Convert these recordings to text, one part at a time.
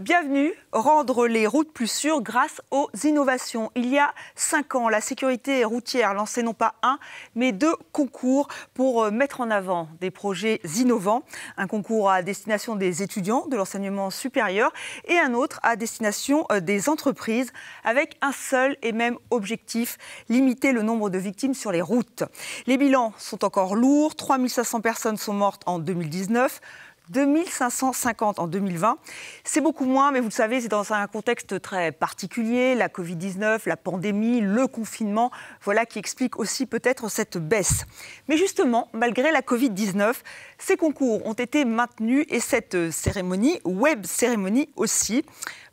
Bienvenue, rendre les routes plus sûres grâce aux innovations. Il y a 5 ans, la sécurité routière lançait non pas un, mais 2 concours pour mettre en avant des projets innovants. Un concours à destination des étudiants de l'enseignement supérieur et un autre à destination des entreprises avec un seul et même objectif, limiter le nombre de victimes sur les routes. Les bilans sont encore lourds, 3500 personnes sont mortes en 2019. 2550 en 2020. C'est beaucoup moins, mais vous le savez, c'est dans un contexte très particulier, la Covid-19, la pandémie, le confinement, voilà qui explique aussi peut-être cette baisse. Mais justement, malgré la Covid-19, ces concours ont été maintenus et cette cérémonie, web cérémonie aussi.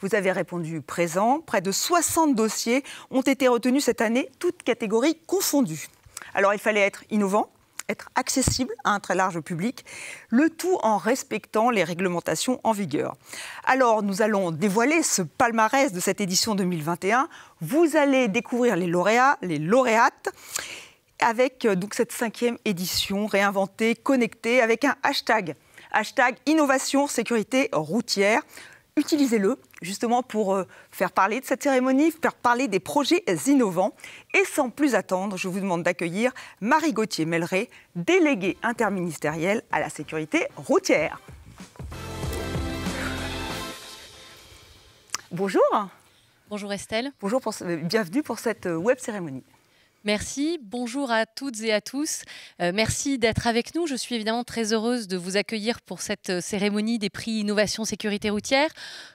Vous avez répondu présent, près de 60 dossiers ont été retenus cette année, toutes catégories confondues. Alors il fallait être innovant, être accessible à un très large public, le tout en respectant les réglementations en vigueur. Alors, nous allons dévoiler ce palmarès de cette édition 2021. Vous allez découvrir les lauréats, les lauréates, avec donc cette 5e édition réinventée, connectée, avec un hashtag. Hashtag innovation sécurité routière. Utilisez-le justement pour faire parler de cette cérémonie, faire parler des projets innovants. Et sans plus attendre, je vous demande d'accueillir Marie Gauthier-Melleret, déléguée interministérielle à la sécurité routière. Bonjour. Bonjour Estelle. Bonjour, bienvenue pour cette web cérémonie. Merci, bonjour à toutes et à tous. Merci d'être avec nous. Je suis évidemment très heureuse de vous accueillir pour cette cérémonie des prix Innovation Sécurité Routière.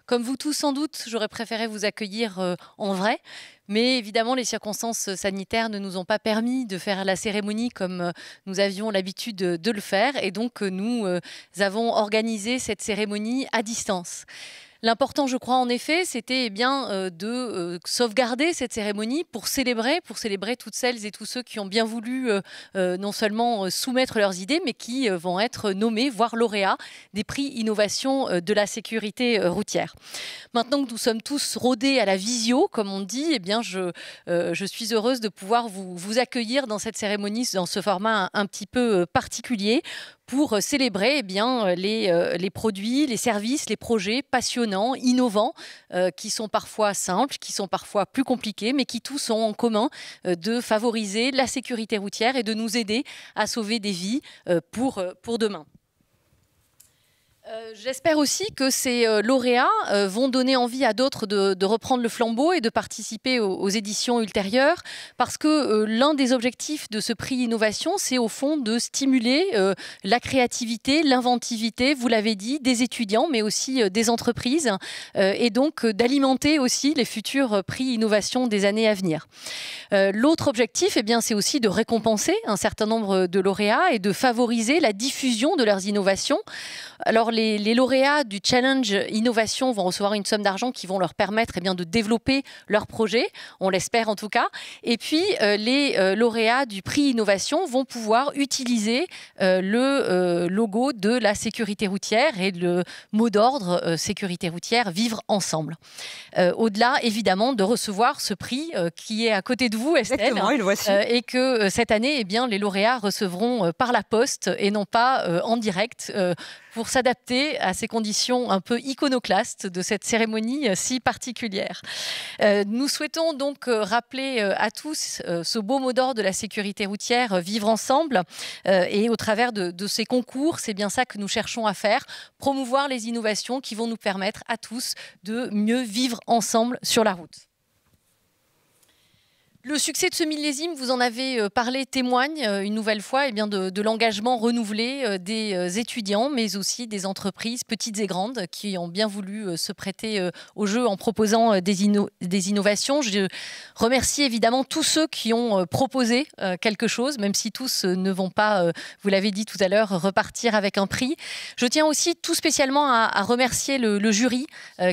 Comme vous tous sans doute, j'aurais préféré vous accueillir en vrai. Mais évidemment, les circonstances sanitaires ne nous ont pas permis de faire la cérémonie comme nous avions l'habitude de le faire. Et donc, nous avons organisé cette cérémonie à distance. L'important, je crois, en effet, c'était de sauvegarder cette cérémonie pour célébrer toutes celles et tous ceux qui ont bien voulu non seulement soumettre leurs idées, mais qui vont être nommés, voire lauréats, des prix innovation de la sécurité routière. Maintenant que nous sommes tous rodés à la visio, comme on dit, je suis heureuse de pouvoir vous accueillir dans cette cérémonie, dans ce format un petit peu particulier, pour célébrer les produits, les services, les projets passionnants, innovants, qui sont parfois simples, qui sont parfois plus compliqués, mais qui tous ont en commun de favoriser la sécurité routière et de nous aider à sauver des vies pour demain. J'espère aussi que ces lauréats vont donner envie à d'autres de reprendre le flambeau et de participer aux éditions ultérieures, parce que l'un des objectifs de ce prix Innovation, c'est au fond de stimuler la créativité, l'inventivité, vous l'avez dit, des étudiants, mais aussi des entreprises, et donc d'alimenter aussi les futurs prix Innovation des années à venir. L'autre objectif, c'est aussi de récompenser un certain nombre de lauréats et de favoriser la diffusion de leurs innovations. Alors, les lauréats du Challenge Innovation vont recevoir une somme d'argent qui vont leur permettre de développer leur projet, on l'espère en tout cas. Et puis, les lauréats du prix Innovation vont pouvoir utiliser le logo de la sécurité routière et le mot d'ordre sécurité routière, vivre ensemble. Au-delà, évidemment, de recevoir ce prix qui est à côté de vous, Estelle. Exactement, le voici. Et que cette année, les lauréats recevront par la poste et non pas en direct, pour s'adapter à ces conditions un peu iconoclastes de cette cérémonie si particulière. Nous souhaitons donc rappeler à tous ce beau mot d'ordre de la sécurité routière, vivre ensemble, et au travers de ces concours, c'est bien ça que nous cherchons à faire, promouvoir les innovations qui vont nous permettre à tous de mieux vivre ensemble sur la route. Le succès de ce millésime, vous en avez parlé, témoigne une nouvelle fois de l'engagement renouvelé des étudiants, mais aussi des entreprises petites et grandes qui ont bien voulu se prêter au jeu en proposant des innovations. Je remercie évidemment tous ceux qui ont proposé quelque chose, même si tous ne vont pas, vous l'avez dit tout à l'heure, repartir avec un prix. Je tiens aussi tout spécialement à remercier le jury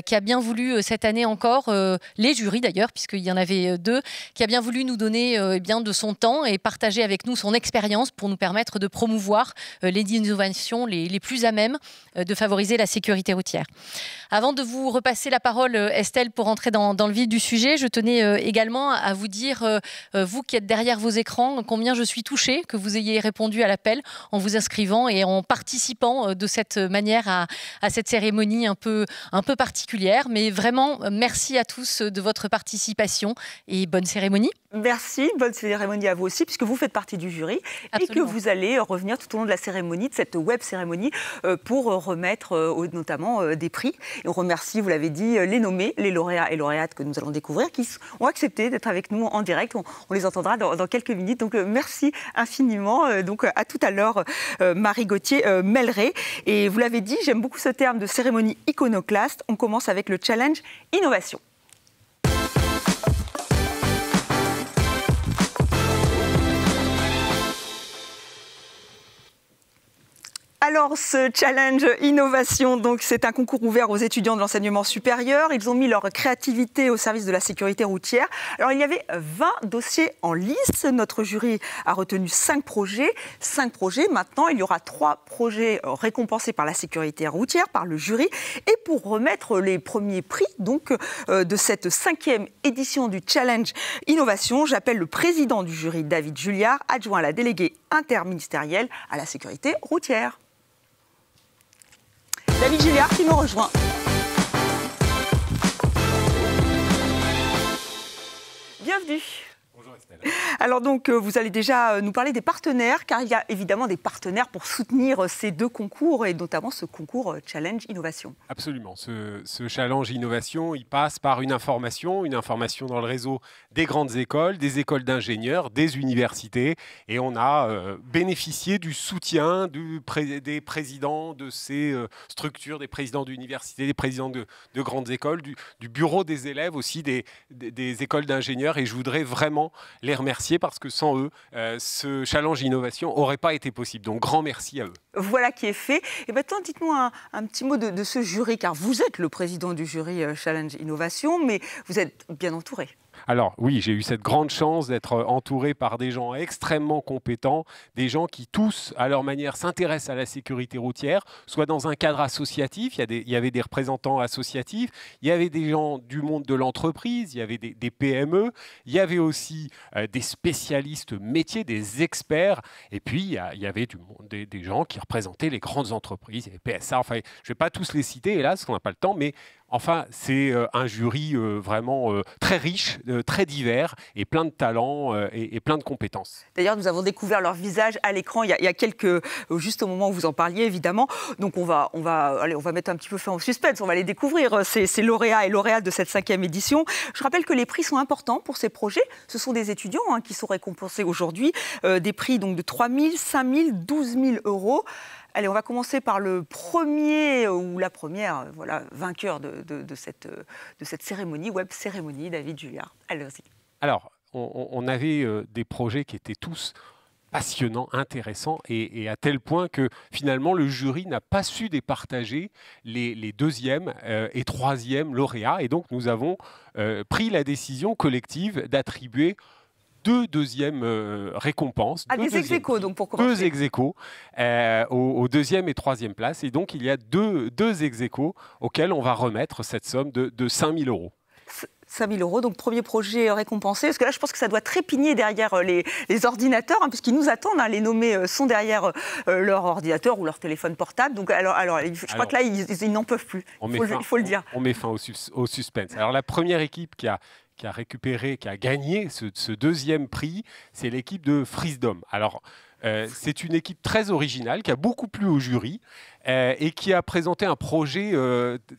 qui a bien voulu cette année encore, les jurys d'ailleurs, puisqu'il y en avait 2, qui a bien bien voulu nous donner de son temps et partager avec nous son expérience pour nous permettre de promouvoir les innovations les plus à même de favoriser la sécurité routière. Avant de vous repasser la parole, Estelle, pour entrer dans le vif du sujet, je tenais également à vous dire, vous qui êtes derrière vos écrans, combien je suis touchée que vous ayez répondu à l'appel en vous inscrivant et en participant de cette manière à cette cérémonie un peu particulière. Mais vraiment, merci à tous de votre participation et bonne cérémonie. Merci, bonne cérémonie à vous aussi, puisque vous faites partie du jury. Absolument. Et que vous allez revenir tout au long de la cérémonie, de cette web cérémonie, pour remettre notamment des prix. Et on remercie, vous l'avez dit, les nommés, les lauréats et lauréates que nous allons découvrir, qui ont accepté d'être avec nous en direct. On les entendra dans quelques minutes. Donc merci infiniment. Donc à tout à l'heure, Marie Gauthier-Melleret. Et vous l'avez dit, j'aime beaucoup ce terme de cérémonie iconoclaste. On commence avec le challenge innovation. Alors, ce challenge innovation, donc, c'est un concours ouvert aux étudiants de l'enseignement supérieur. Ils ont mis leur créativité au service de la sécurité routière. Alors, il y avait 20 dossiers en lice. Notre jury a retenu 5 projets. 5 projets. Maintenant, il y aura 3 projets récompensés par la sécurité routière, par le jury. Et pour remettre les premiers prix donc, de cette 5e édition du challenge innovation, j'appelle le président du jury, David Julliard, adjoint à la déléguée interministérielle à la sécurité routière. David Julliard qui nous rejoint. Bienvenue. Bonjour Estelle. Alors donc, vous allez déjà nous parler des partenaires, car il y a évidemment des partenaires pour soutenir ces 2 concours, et notamment ce concours Challenge Innovation. Absolument. Ce Challenge Innovation, il passe par une information dans le réseau des grandes écoles, des écoles d'ingénieurs, des universités, et on a bénéficié du soutien des présidents de ces structures, des présidents d'universités, des présidents de grandes écoles, du bureau des élèves aussi, des écoles d'ingénieurs, et je voudrais vraiment les remercier parce que sans eux, ce Challenge Innovation n'aurait pas été possible. Donc, grand merci à eux. Voilà qui est fait. Et maintenant, dites-nous un petit mot de ce jury, car vous êtes le président du jury Challenge Innovation, mais vous êtes bien entouré. Alors oui, j'ai eu cette grande chance d'être entouré par des gens extrêmement compétents, des gens qui tous, à leur manière, s'intéressent à la sécurité routière, soit dans un cadre associatif, il y avait des représentants associatifs, il y avait des gens du monde de l'entreprise, il y avait des PME, il y avait aussi des spécialistes métiers, des experts, et puis il y avait des gens qui représentaient les grandes entreprises, les PSA, enfin je ne vais pas tous les citer, hélas, on n'a pas le temps, mais enfin, c'est un jury vraiment très riche, très divers et plein de talents et plein de compétences. D'ailleurs, nous avons découvert leur visage à l'écran il y a quelques, juste au moment où vous en parliez, évidemment. Donc, on va mettre un petit peu fin au suspense. On va les découvrir, ces lauréats et lauréates de cette 5e édition. Je rappelle que les prix sont importants pour ces projets. Ce sont des étudiants qui sont récompensés aujourd'hui. Des prix donc, de 3 000, 5 000, 12 000 euros. Allez, on va commencer par le premier ou la première vainqueur de cette cérémonie, web cérémonie, David Julliard. Allez-y. Alors, on avait des projets qui étaient tous passionnants, intéressants, et à tel point que finalement le jury n'a pas su départager les 2e et 3e lauréats. Et donc nous avons pris la décision collective d'attribuer 2 deuxièmes récompenses. Des ex-aequo, donc pour commencer. 2 ex-aequo aux 2e et 3e places. Et donc, il y a deux ex-aequo auxquels on va remettre cette somme de 5 000 euros. 5 000 euros, donc premier projet récompensé. Parce que là, je pense que ça doit trépigner derrière les ordinateurs, puisqu'ils nous attendent. Les nommés sont derrière leur ordinateur ou leur téléphone portable. Donc, je crois que là, ils n'en peuvent plus. Il faut le dire. On met fin au suspense. Alors, la première équipe qui a gagné ce 2e prix, c'est l'équipe de Freesdom. Alors, c'est une équipe très originale qui a beaucoup plu au jury et qui a présenté un projet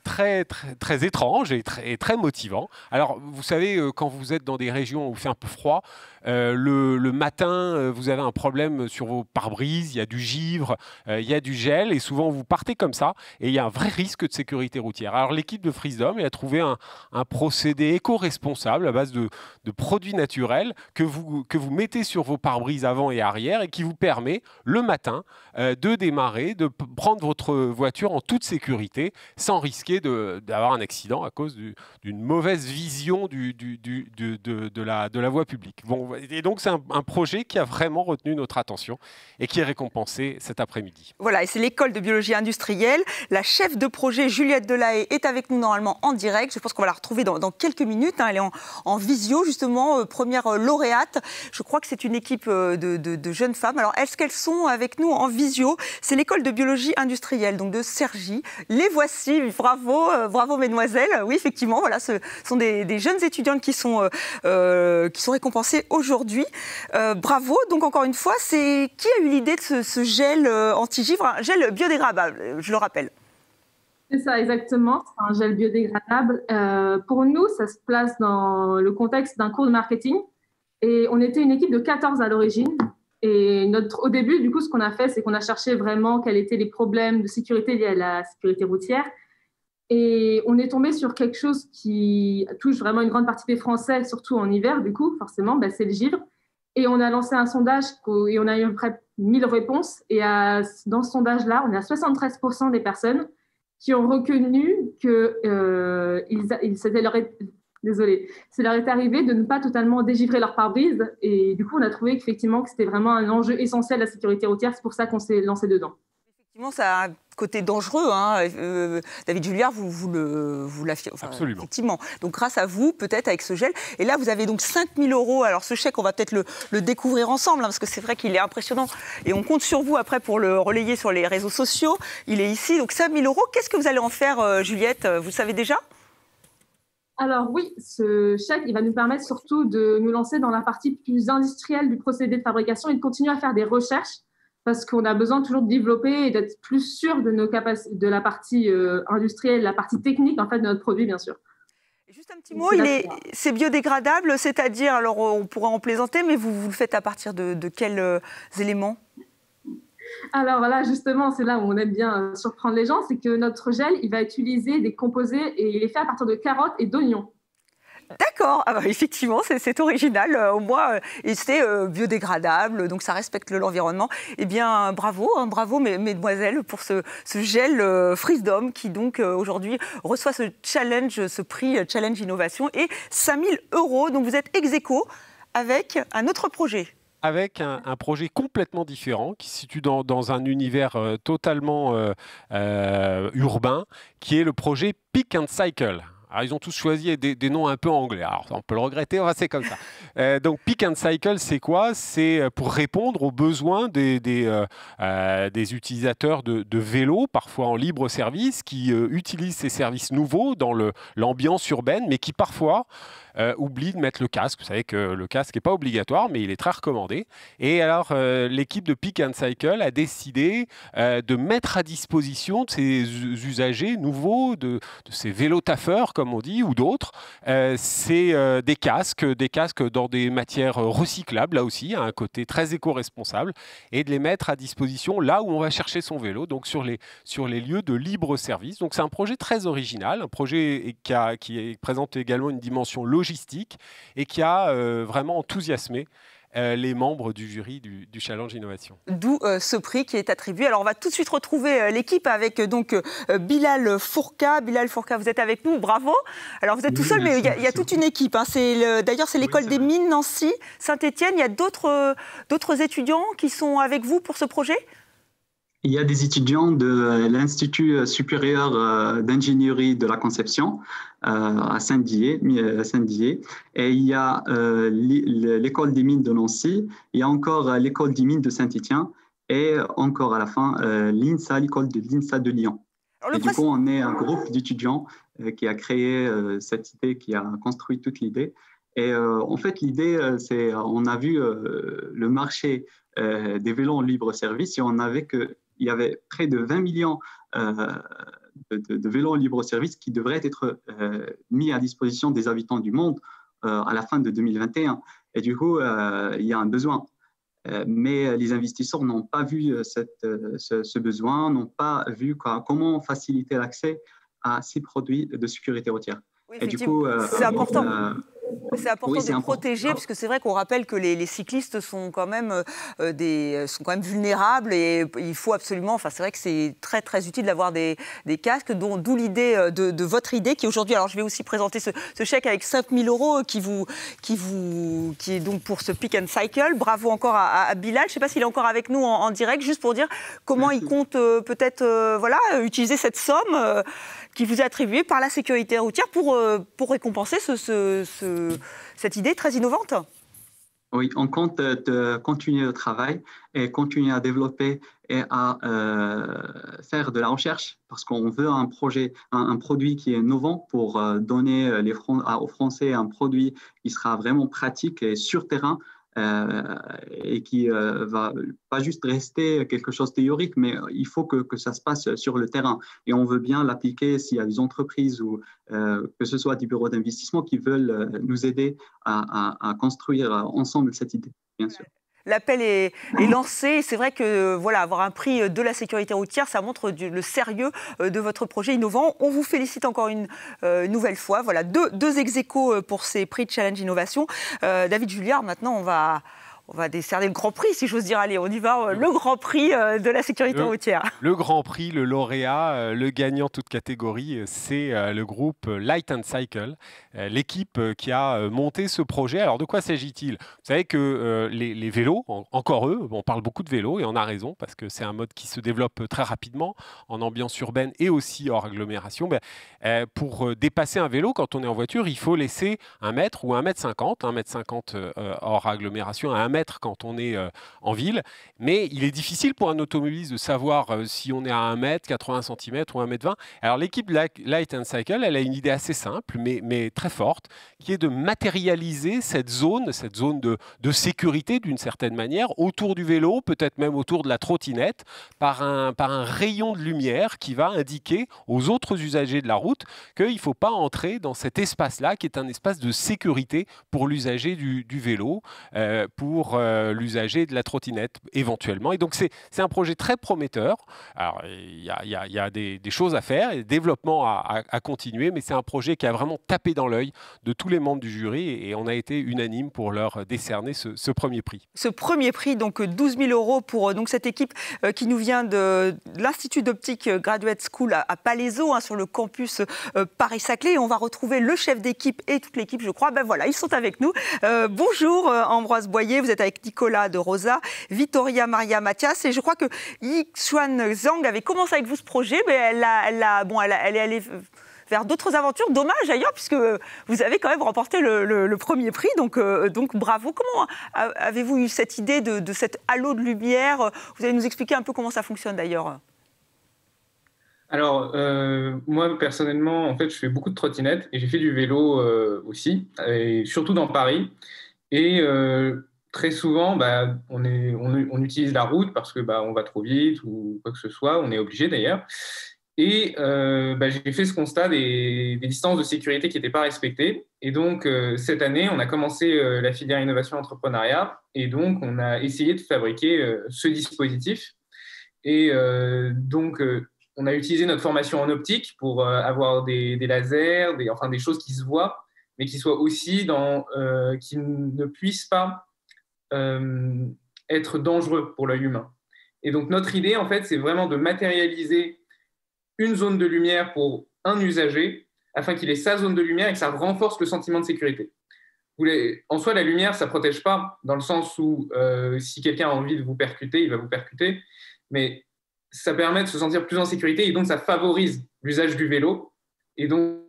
très, très, très étrange et très motivant. Alors, vous savez, quand vous êtes dans des régions où il fait un peu froid, le matin, vous avez un problème sur vos pare-brises, il y a du givre, il y a du gel, et souvent vous partez comme ça, et il y a un vrai risque de sécurité routière. Alors l'équipe de Freesdom a trouvé un procédé éco-responsable à base de produits naturels que vous mettez sur vos pare-brises avant et arrière, et qui vous permet le matin de démarrer, de prendre votre voiture en toute sécurité sans risquer d'avoir un accident à cause d'une mauvaise vision de la voie publique. Bon, et donc c'est un projet qui a vraiment retenu notre attention et qui est récompensé cet après-midi. Voilà, et c'est l'école de biologie industrielle. La chef de projet Juliette Delahaye est avec nous normalement en direct. Je pense qu'on va la retrouver dans quelques minutes. Elle est en visio, justement, première lauréate. Je crois que c'est une équipe de jeunes femmes. Alors, est-ce qu'elles sont avec nous en visio? C'est l'école de biologie industrielle, donc de Cergy. Les voici, bravo, bravo mesdemoiselles. Oui, effectivement, voilà, ce sont des jeunes étudiantes qui sont récompensées aujourd'hui. Bravo. Donc, encore une fois, c'est qui a eu l'idée de ce gel anti-givre, un gel biodégradable, je le rappelle? C'est ça, exactement. C'est un gel biodégradable. Pour nous, ça se place dans le contexte d'un cours de marketing. Et on était une équipe de 14 à l'origine. Et au début, du coup, ce qu'on a fait, c'est qu'on a cherché vraiment quels étaient les problèmes de sécurité liés à la sécurité routière. Et on est tombé sur quelque chose qui touche vraiment une grande partie des Français, surtout en hiver, du coup, forcément, c'est le givre. Et on a lancé un sondage et on a eu à peu près 1000 réponses. Et dans ce sondage-là, on est à 73% des personnes qui ont reconnu que ça leur est arrivé de ne pas totalement dégivrer leur pare-brise. Et du coup, on a trouvé qu'effectivement, que c'était vraiment un enjeu essentiel de la sécurité routière. C'est pour ça qu'on s'est lancé dedans. Effectivement, ça a un côté dangereux. David Julliard, vous l'affirmez. Enfin, absolument. Effectivement. Donc, grâce à vous, peut-être, avec ce gel. Et là, vous avez donc 5 000 €. Alors, ce chèque, on va peut-être le découvrir ensemble, parce que c'est vrai qu'il est impressionnant. Et on compte sur vous, après, pour le relayer sur les réseaux sociaux. Il est ici. Donc, 5 000 €. Qu'est-ce que vous allez en faire, Juliette? Vous le savez déjà? Alors oui, ce chèque, il va nous permettre surtout de nous lancer dans la partie plus industrielle du procédé de fabrication et de continuer à faire des recherches parce qu'on a besoin toujours de développer et d'être plus sûr de nos capacités, de la partie industrielle, la partie technique en fait de notre produit, bien sûr. Et juste un petit mot, c'est biodégradable, c'est-à-dire, alors on pourrait en plaisanter, mais vous le faites à partir de quels éléments? Alors là, justement, c'est là où on aime bien surprendre les gens, c'est que notre gel, il va utiliser des composés et il est fait à partir de carottes et d'oignons. D'accord, effectivement, c'est original, au moins, et c'est biodégradable, donc ça respecte l'environnement. Eh bien, bravo, bravo mesdemoiselles pour ce gel Freedom qui donc aujourd'hui reçoit ce challenge, ce prix Challenge Innovation et 5 000 €. Donc vous êtes ex-aequo avec un autre projet. Avec un projet complètement différent qui se situe dans un univers totalement urbain, qui est le projet Pick and Cycle. Alors, ils ont tous choisi des noms un peu anglais. Alors, on peut le regretter, c'est comme ça. Donc, Pick and Cycle, c'est quoi? C'est pour répondre aux besoins des utilisateurs de vélos, parfois en libre service, qui utilisent ces services nouveaux dans l'ambiance urbaine, mais qui parfois oublient de mettre le casque. Vous savez que le casque n'est pas obligatoire, mais il est très recommandé. Et alors, l'équipe de Pick and Cycle a décidé de mettre à disposition de ces usagers nouveaux, de ces vélos taffeurs, comme on dit, ou d'autres, c'est des casques dans des matières recyclables, là aussi, à un côté très éco-responsable, et de les mettre à disposition là où on va chercher son vélo, donc sur les lieux de libre service. Donc c'est un projet très original, un projet qui présente également une dimension logistique et qui a vraiment enthousiasmé les membres du jury du Challenge Innovation. D'où ce prix qui est attribué. Alors on va tout de suite retrouver l'équipe avec donc Bilal Fourka. Bilal Fourka, vous êtes avec nous, bravo. Alors vous êtes tout seul, mais il y a toute une équipe. D'ailleurs, c'est l'école des mines Nancy, Saint-Étienne. Il y a d'autres étudiants qui sont avec vous pour ce projet? Il y a des étudiants de l'Institut supérieur d'ingénierie de la conception à Saint-Dié. Et il y a l'école des mines de Nancy, il y a encore l'école des mines de Saint-Étienne et encore à la fin l'école de l'INSA de Lyon. Et du coup, on est un groupe d'étudiants qui a créé cette idée, qui a construit toute l'idée. Et en fait, l'idée, c'est on a vu le marché des vélos en libre-service et on avait il y avait près de 20 millions de vélos en libre-service qui devraient être mis à disposition des habitants du monde à la fin de 2021. Et du coup, il y a un besoin. Mais les investisseurs n'ont pas vu ce besoin, n'ont pas vu comment faciliter l'accès à ces produits de sécurité routière. Oui, et du coup, c'est important. C'est important Oui, de protéger, parce que c'est vrai qu'on rappelle que les cyclistes sont quand même, vulnérables et il faut absolument, enfin c'est vrai que c'est très très utile d'avoir des casques, d'où l'idée de votre idée qui aujourd'hui, alors je vais aussi présenter ce chèque avec 5 000 € qui est donc pour ce Pick and Cycle. Bravo encore à Bilal, je ne sais pas s'il est encore avec nous en direct, juste pour dire comment il compte peut-être utiliser cette somme qui vous est attribuée par la sécurité routière pour récompenser cette idée très innovante. Oui, on compte de continuer le travail et continuer à développer et à faire de la recherche parce qu'on veut un produit qui est innovant pour donner aux Français un produit qui sera vraiment pratique et sur terrain. Et qui va pas juste rester quelque chose de théorique, mais il faut que ça se passe sur le terrain. Et on veut bien l'appliquer s'il y a des entreprises ou que ce soit des bureaux d'investissement qui veulent nous aider à construire ensemble cette idée, bien sûr. L'appel est lancé. C'est vrai que avoir un prix de la sécurité routière, ça montre le sérieux de votre projet innovant. On vous félicite encore une nouvelle fois. Voilà, deux ex-aequo pour ces prix de Challenge Innovation. David Julliard, maintenant, on va décerner le Grand Prix, si j'ose dire. Allez, on y va, le Grand Prix de la sécurité routière. Le Grand Prix, le lauréat, le gagnant toute catégorie, c'est le groupe Light and Cycle, l'équipe qui a monté ce projet. Alors, de quoi s'agit-il? Vous savez que les vélos, encore eux, on parle beaucoup de vélos et on a raison parce que c'est un mode qui se développe très rapidement en ambiance urbaine et aussi hors agglomération. Pour dépasser un vélo, quand on est en voiture, il faut laisser 1 mètre ou 1,50 m, 1,50 m hors agglomération, à 1 mètre quand on est en ville, mais il est difficile pour un automobiliste de savoir si on est à 1 mètre, 80 cm ou 1,20 m. Alors l'équipe Light and Cycle, elle a une idée assez simple, mais très forte, qui est de matérialiser cette zone de sécurité d'une certaine manière, autour du vélo, peut-être même autour de la trottinette, par un rayon de lumière qui va indiquer aux autres usagers de la route qu'il ne faut pas entrer dans cet espace-là, qui est un espace de sécurité pour l'usager du vélo, pour l'usager de la trottinette éventuellement. Et donc c'est un projet très prometteur. Alors il y a des choses à faire, et des développements à continuer, mais c'est un projet qui a vraiment tapé dans l'œil de tous les membres du jury et on a été unanime pour leur décerner ce premier prix. Ce premier prix, donc 12 000 € pour cette équipe qui nous vient de l'Institut d'optique Graduate School à Palaiseau, sur le campus Paris-Saclay. Et on va retrouver le chef d'équipe et toute l'équipe, je crois. Ils sont avec nous. Bonjour Ambroise Boyer, vous êtes avec Nicolas de Rosa, Vittoria Maria Mathias, et je crois que Yixuan Zhang avait commencé avec vous ce projet, mais elle est allée vers d'autres aventures. Dommage d'ailleurs, puisque vous avez quand même remporté le premier prix, donc bravo. Comment avez-vous eu cette idée de cet halo de lumière? Vous allez nous expliquer un peu comment ça fonctionne d'ailleurs. Alors, moi, personnellement, en fait, je fais beaucoup de trottinettes et j'ai fait du vélo aussi, et surtout dans Paris. Et très souvent, on utilise la route parce que on va trop vite ou quoi que ce soit. On est obligé d'ailleurs. Et j'ai fait ce constat des distances de sécurité qui n'étaient pas respectées. Et donc, cette année, on a commencé la filière innovation entrepreneuriat. Et donc, on a essayé de fabriquer ce dispositif. Et on a utilisé notre formation en optique pour avoir des lasers, des choses qui se voient, mais qui soient aussi qui ne puissent pas être dangereux pour l'œil humain. Et donc, notre idée, en fait, c'est vraiment de matérialiser une zone de lumière pour un usager afin qu'il ait sa zone de lumière et que ça renforce le sentiment de sécurité. En soi, la lumière, ça ne protège pas dans le sens où si quelqu'un a envie de vous percuter, il va vous percuter, mais ça permet de se sentir plus en sécurité et donc ça favorise l'usage du vélo. Et donc,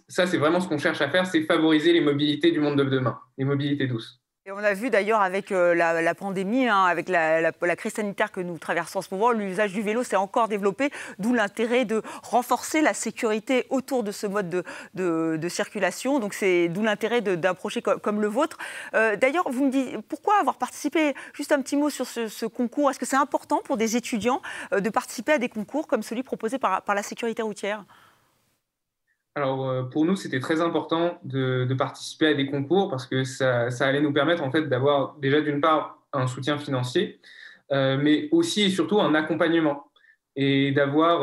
ça, c'est vraiment ce qu'on cherche à faire, c'est favoriser les mobilités du monde de demain, les mobilités douces. Et on a vu d'ailleurs avec la pandémie, avec la crise sanitaire que nous traversons en ce moment, l'usage du vélo s'est encore développé, d'où l'intérêt de renforcer la sécurité autour de ce mode de circulation. Donc c'est d'où l'intérêt d'un projet comme le vôtre. D'ailleurs, vous me dites, pourquoi avoir participé? Juste un petit mot sur ce concours. Est-ce que c'est important pour des étudiants de participer à des concours comme celui proposé par la sécurité routière? Alors, pour nous, c'était très important de participer à des concours parce que ça allait nous permettre en fait, d'avoir déjà d'une part un soutien financier, mais aussi et surtout un accompagnement et d'avoir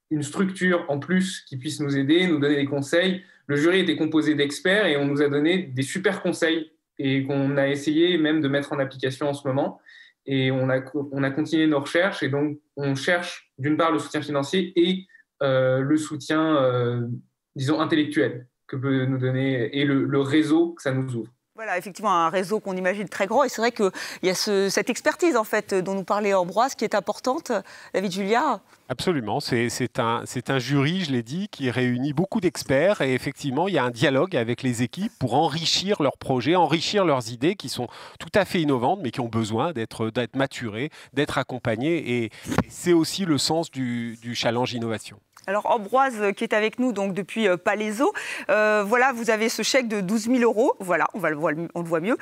une structure en plus qui puisse nous aider, nous donner des conseils. le jury était composé d'experts et on nous a donné des super conseils et qu'on a essayé même de mettre en application en ce moment. Et on a continué nos recherches et donc on cherche d'une part le soutien financier et le soutien, disons, intellectuel que peut nous donner et le réseau que ça nous ouvre. Voilà, effectivement, un réseau qu'on imagine très grand. Et c'est vrai qu'il y a cette expertise, en fait, dont nous parlait Ambroise, qui est importante. David Julia? Absolument, c'est un jury, je l'ai dit, qui réunit beaucoup d'experts et effectivement, il y a un dialogue avec les équipes pour enrichir leurs projets, enrichir leurs idées qui sont tout à fait innovantes, mais qui ont besoin d'être maturées, d'être accompagnées. Et c'est aussi le sens du challenge innovation. Alors Ambroise qui est avec nous donc depuis Palaiseau, voilà, vous avez ce chèque de 12 000 €, voilà, on le voit mieux.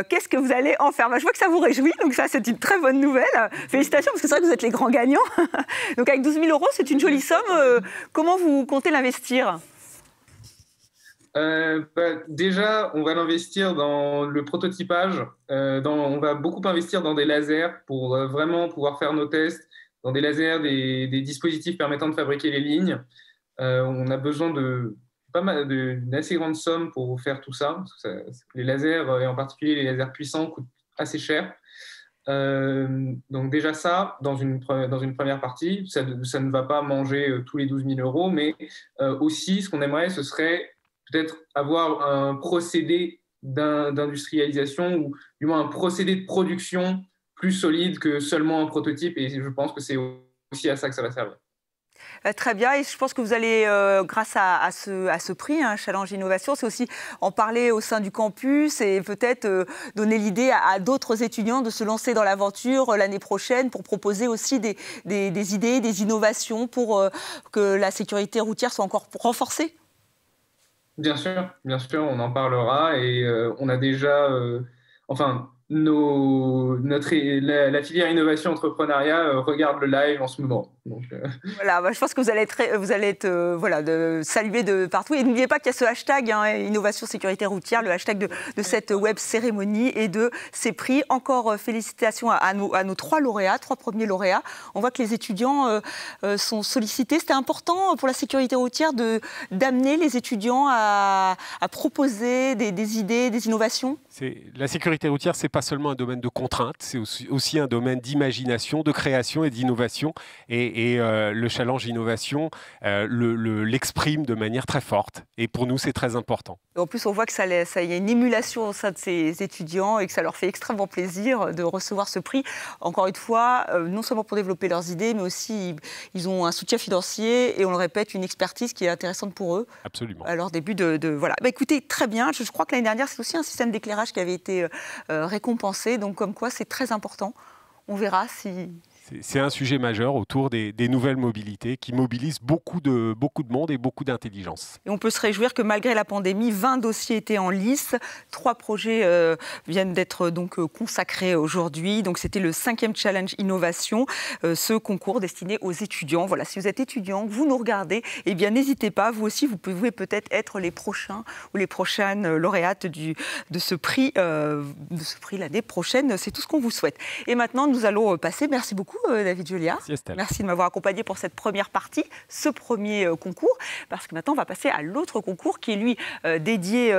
Qu'est-ce que vous allez en faire? Je vois que ça vous réjouit, donc ça c'est une très bonne nouvelle. Félicitations, parce que c'est vrai que vous êtes les grands gagnants. Donc avec 12 000 €, c'est une jolie somme. Comment vous comptez l'investir? Déjà, on va l'investir dans le prototypage. On va beaucoup investir dans des lasers pour vraiment pouvoir faire nos tests, dans des lasers, des dispositifs permettant de fabriquer les lignes. On a besoin d'une assez grande somme pour faire tout ça. Les lasers, et en particulier les lasers puissants, coûtent assez cher. Donc déjà ça, dans une première partie, ça ne va pas manger tous les 12 000 €, mais aussi, ce qu'on aimerait, ce serait peut-être avoir un procédé d'industrialisation ou du moins un procédé de production plus solide que seulement un prototype, et je pense que c'est aussi à ça que ça va servir. Très bien, et je pense que vous allez, grâce à ce prix, Challenge Innovation, c'est aussi en parler au sein du campus et peut-être donner l'idée à d'autres étudiants de se lancer dans l'aventure l'année prochaine pour proposer aussi des idées, des innovations pour que la sécurité routière soit encore renforcée. Bien sûr, on en parlera et on a déjà, la filière innovation entrepreneuriat regarde le live en ce moment. Donc, Voilà, je pense que vous allez être salués de partout. Et n'oubliez pas qu'il y a ce hashtag Innovation Sécurité Routière, le hashtag de cette web cérémonie et de ces prix. Encore félicitations à nos 3 premiers lauréats. On voit que les étudiants sont sollicités. C'était important pour la sécurité routière d'amener les étudiants à proposer des idées, des innovations. La sécurité routière, c'est pas seulement un domaine de contrainte, c'est aussi un domaine d'imagination, de création et d'innovation. Et le challenge innovation l'exprime de manière très forte. Et pour nous, c'est très important. Et en plus, on voit que ça y a une émulation au sein de ces étudiants et que ça leur fait extrêmement plaisir de recevoir ce prix. Encore une fois, non seulement pour développer leurs idées, mais aussi ils ont un soutien financier et on le répète, une expertise qui est intéressante pour eux. Absolument. À leur début voilà. Écoutez, très bien. Je crois que l'année dernière, c'est aussi un système d'éclairage qui avait été récompensé. Donc, comme quoi, c'est très important. On verra si... C'est un sujet majeur autour des nouvelles mobilités qui mobilisent beaucoup de monde et beaucoup d'intelligence. Et on peut se réjouir que malgré la pandémie, 20 dossiers étaient en lice. 3 projets viennent d'être donc consacrés aujourd'hui. Donc c'était le 5e Challenge Innovation, ce concours destiné aux étudiants. Voilà, si vous êtes étudiant, que vous nous regardez, eh bien n'hésitez pas. Vous aussi, vous pouvez peut-être être les prochains ou les prochaines lauréates de ce prix l'année prochaine. C'est tout ce qu'on vous souhaite. Et maintenant, nous allons passer. Merci beaucoup. David Julia. Merci de m'avoir accompagné pour cette première partie, ce premier concours, parce que maintenant on va passer à l'autre concours qui est lui dédié,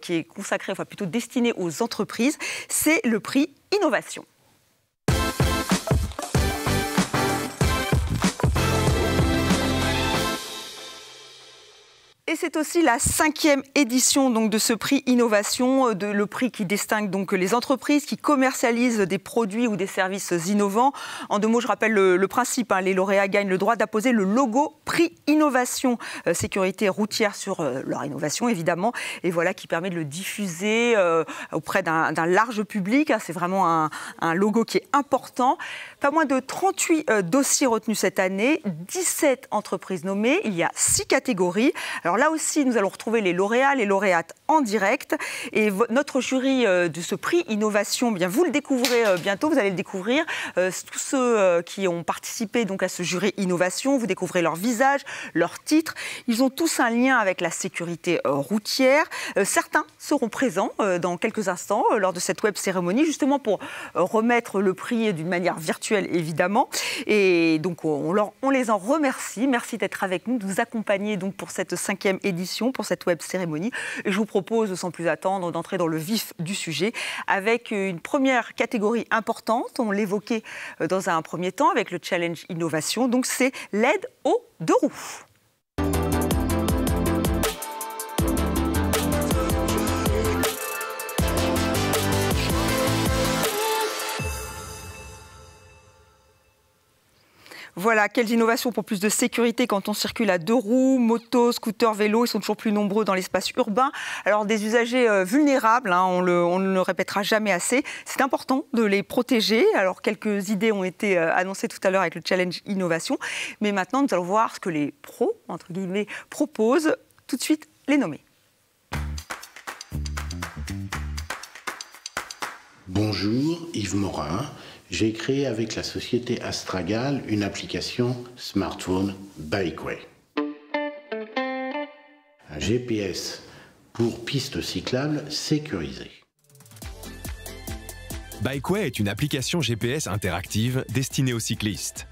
qui est consacré, enfin plutôt destiné aux entreprises, c'est le prix Innovation. Et c'est aussi la 5e édition donc, de ce prix Innovation, le prix qui distingue donc les entreprises qui commercialisent des produits ou des services innovants. En 2 mots, je rappelle le principe. Les lauréats gagnent le droit d'apposer le logo prix Innovation Sécurité Routière sur leur innovation, évidemment. Et voilà qui permet de le diffuser auprès d'un large public. C'est vraiment un logo qui est important. Pas moins de 38 dossiers retenus cette année, 17 entreprises nommées. Il y a 6 catégories. Alors là aussi, nous allons retrouver les lauréats, les lauréates en direct. Et notre jury de ce prix Innovation, bien, vous le découvrez bientôt, vous allez le découvrir. Tous ceux qui ont participé donc, à ce jury Innovation, vous découvrez leur visage, leur titre. Ils ont tous un lien avec la sécurité routière. Certains seront présents dans quelques instants lors de cette web cérémonie, justement pour remettre le prix d'une manière virtuelle, évidemment. Et donc, on les en remercie. Merci d'être avec nous, de nous accompagner donc, pour cette 5e 5e édition pour cette web cérémonie. Et je vous propose, sans plus attendre, d'entrer dans le vif du sujet avec une première catégorie importante. On l'évoquait dans un premier temps avec le challenge innovation. Donc c'est l'aide aux deux roues. Voilà, quelles innovations pour plus de sécurité quand on circule à deux roues, moto, scooter, vélo, ils sont toujours plus nombreux dans l'espace urbain. Alors des usagers vulnérables, on ne le répétera jamais assez, c'est important de les protéger. Alors quelques idées ont été annoncées tout à l'heure avec le challenge innovation, mais maintenant nous allons voir ce que les pros, entre guillemets, proposent. Tout de suite, les nommer. Bonjour, Yves Morin. J'ai créé avec la société Astragal une application smartphone Bikeway. Un GPS pour pistes cyclables sécurisées. Bikeway est une application GPS interactive destinée aux cyclistes.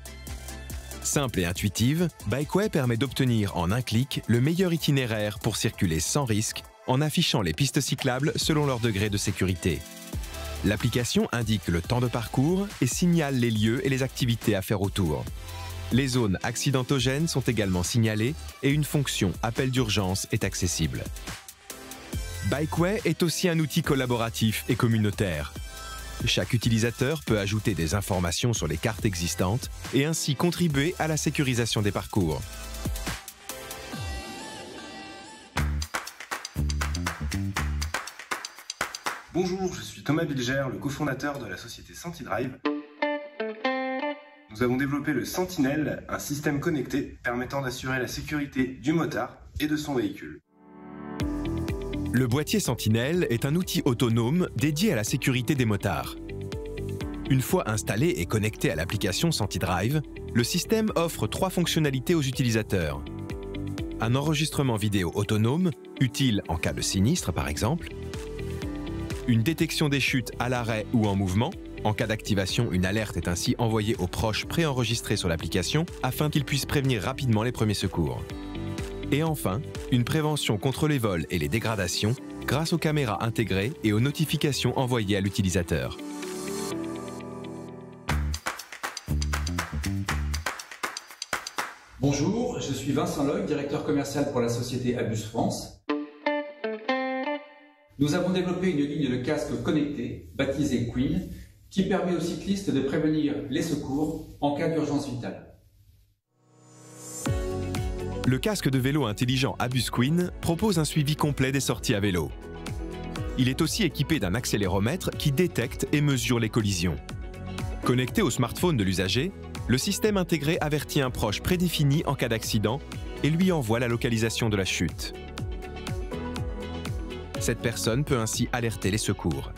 Simple et intuitive, Bikeway permet d'obtenir en un clic le meilleur itinéraire pour circuler sans risque en affichant les pistes cyclables selon leur degré de sécurité. L'application indique le temps de parcours et signale les lieux et les activités à faire autour. Les zones accidentogènes sont également signalées et une fonction appel d'urgence est accessible. Bikeway est aussi un outil collaboratif et communautaire. Chaque utilisateur peut ajouter des informations sur les cartes existantes et ainsi contribuer à la sécurisation des parcours. Bonjour, je suis Thomas Bilger, le cofondateur de la société SentiDrive. Nous avons développé le Sentinel, un système connecté permettant d'assurer la sécurité du motard et de son véhicule. Le boîtier Sentinel est un outil autonome dédié à la sécurité des motards. Une fois installé et connecté à l'application SentiDrive, le système offre 3 fonctionnalités aux utilisateurs. Un enregistrement vidéo autonome, utile en cas de sinistre par exemple. Une détection des chutes à l'arrêt ou en mouvement. En cas d'activation, une alerte est ainsi envoyée aux proches préenregistrés sur l'application afin qu'ils puissent prévenir rapidement les premiers secours. Et enfin, une prévention contre les vols et les dégradations grâce aux caméras intégrées et aux notifications envoyées à l'utilisateur. Bonjour, je suis Vincent Loy, directeur commercial pour la société Abus France. Nous avons développé une ligne de casques connectés, baptisée Queen, qui permet aux cyclistes de prévenir les secours en cas d'urgence vitale. Le casque de vélo intelligent Abus Queen propose un suivi complet des sorties à vélo. Il est aussi équipé d'un accéléromètre qui détecte et mesure les collisions. Connecté au smartphone de l'usager, le système intégré avertit un proche prédéfini en cas d'accident et lui envoie la localisation de la chute. Cette personne peut ainsi alerter les secours.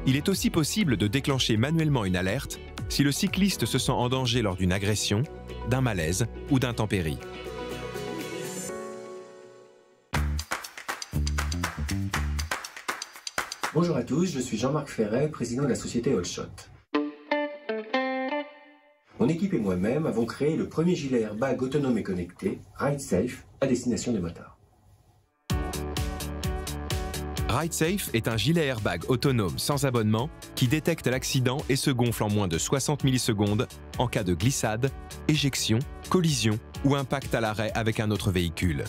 Il est aussi possible de déclencher manuellement une alerte si le cycliste se sent en danger lors d'une agression, d'un malaise ou d'intempérie. Bonjour à tous, je suis Jean-Marc Ferret, président de la société Hotshot. Mon équipe et moi-même avons créé le premier gilet airbag autonome et connecté, RideSafe, à destination des motards. RideSafe est un gilet airbag autonome sans abonnement qui détecte l'accident et se gonfle en moins de 60 millisecondes en cas de glissade, éjection, collision ou impact à l'arrêt avec un autre véhicule.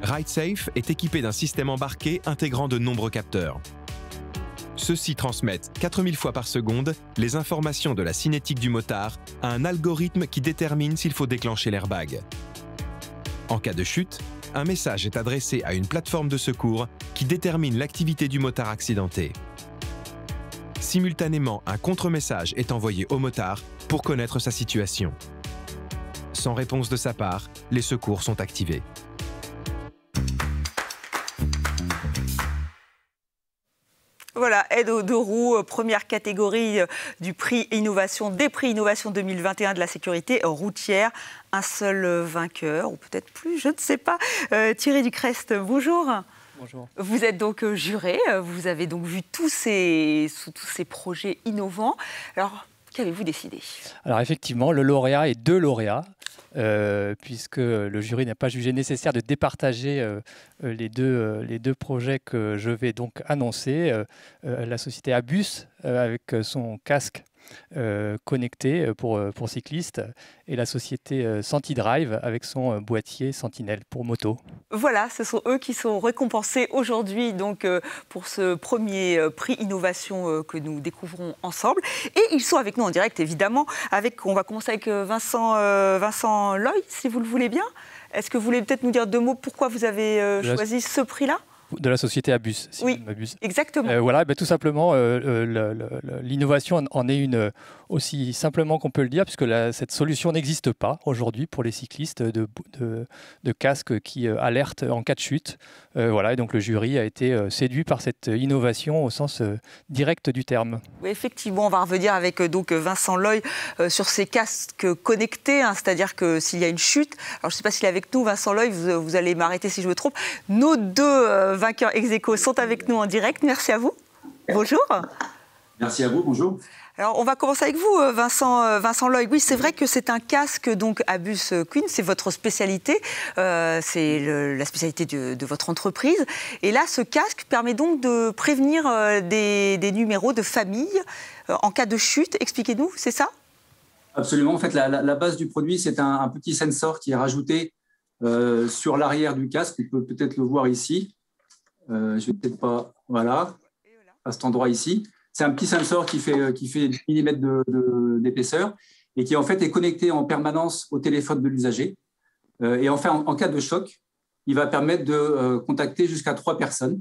RideSafe est équipé d'un système embarqué intégrant de nombreux capteurs. Ceux-ci transmettent 4000 fois par seconde les informations de la cinétique du motard à un algorithme qui détermine s'il faut déclencher l'airbag. En cas de chute, un message est adressé à une plateforme de secours qui détermine l'activité du motard accidenté. Simultanément, un contre-message est envoyé au motard pour connaître sa situation. Sans réponse de sa part, les secours sont activés. Voilà, aide aux deux roues, première catégorie du prix innovation, des prix innovation 2021 de la sécurité routière. Un seul vainqueur, ou peut-être plus, je ne sais pas. Thierry Ducrest, bonjour. Bonjour. Vous êtes donc juré, vous avez donc vu tous ces projets innovants. Alors, Qu'avez-vous décidé? Alors effectivement, le lauréat et 2 lauréats, puisque le jury n'a pas jugé nécessaire de départager les deux projets que je vais donc annoncer. La société Abus avec son casque connecté pour cyclistes et la société SentiDrive avec son boîtier Sentinelle pour moto. Voilà, ce sont eux qui sont récompensés aujourd'hui donc pour ce premier prix innovation que nous découvrons ensemble. Et ils sont avec nous en direct évidemment. On va commencer avec Vincent Loy, si vous le voulez bien. Est-ce que vous voulez peut-être nous dire 2 mots pourquoi vous avez choisi ce prix-là? De la société Abus, si oui, je ne m'abuse. Exactement. Voilà, tout simplement, l'innovation en est une aussi simplement qu'on peut le dire, puisque cette solution n'existe pas aujourd'hui pour les cyclistes de casques qui alertent en cas de chute. Voilà, et donc le jury a été séduit par cette innovation au sens direct du terme. Oui, effectivement, on va revenir avec donc Vincent Loy sur ces casques connectés, hein, c'est-à-dire que s'il y a une chute, alors je ne sais pas s'il est avec nous, Vincent Loy, vous allez m'arrêter si je me trompe, nos 2 vainqueurs ex aequo sont avec nous en direct. Merci à vous. Bonjour. Merci à vous. Bonjour. Alors, on va commencer avec vous, Vincent Loy. Oui, c'est vrai que c'est un casque, donc Abus Queen, c'est votre spécialité, c'est la spécialité de votre entreprise. Et là, ce casque permet donc de prévenir des numéros de famille en cas de chute. Expliquez-nous, c'est ça? Absolument. En fait, la base du produit, c'est un petit sensor qui est rajouté sur l'arrière du casque. On peut peut-être le voir ici. Je vais peut-être pas, voilà, à cet endroit ici. C'est un petit sensor qui fait 10 mm d'épaisseur et qui en fait est connecté en permanence au téléphone de l'usager. Et en fait, en cas de choc, il va permettre de contacter jusqu'à 3 personnes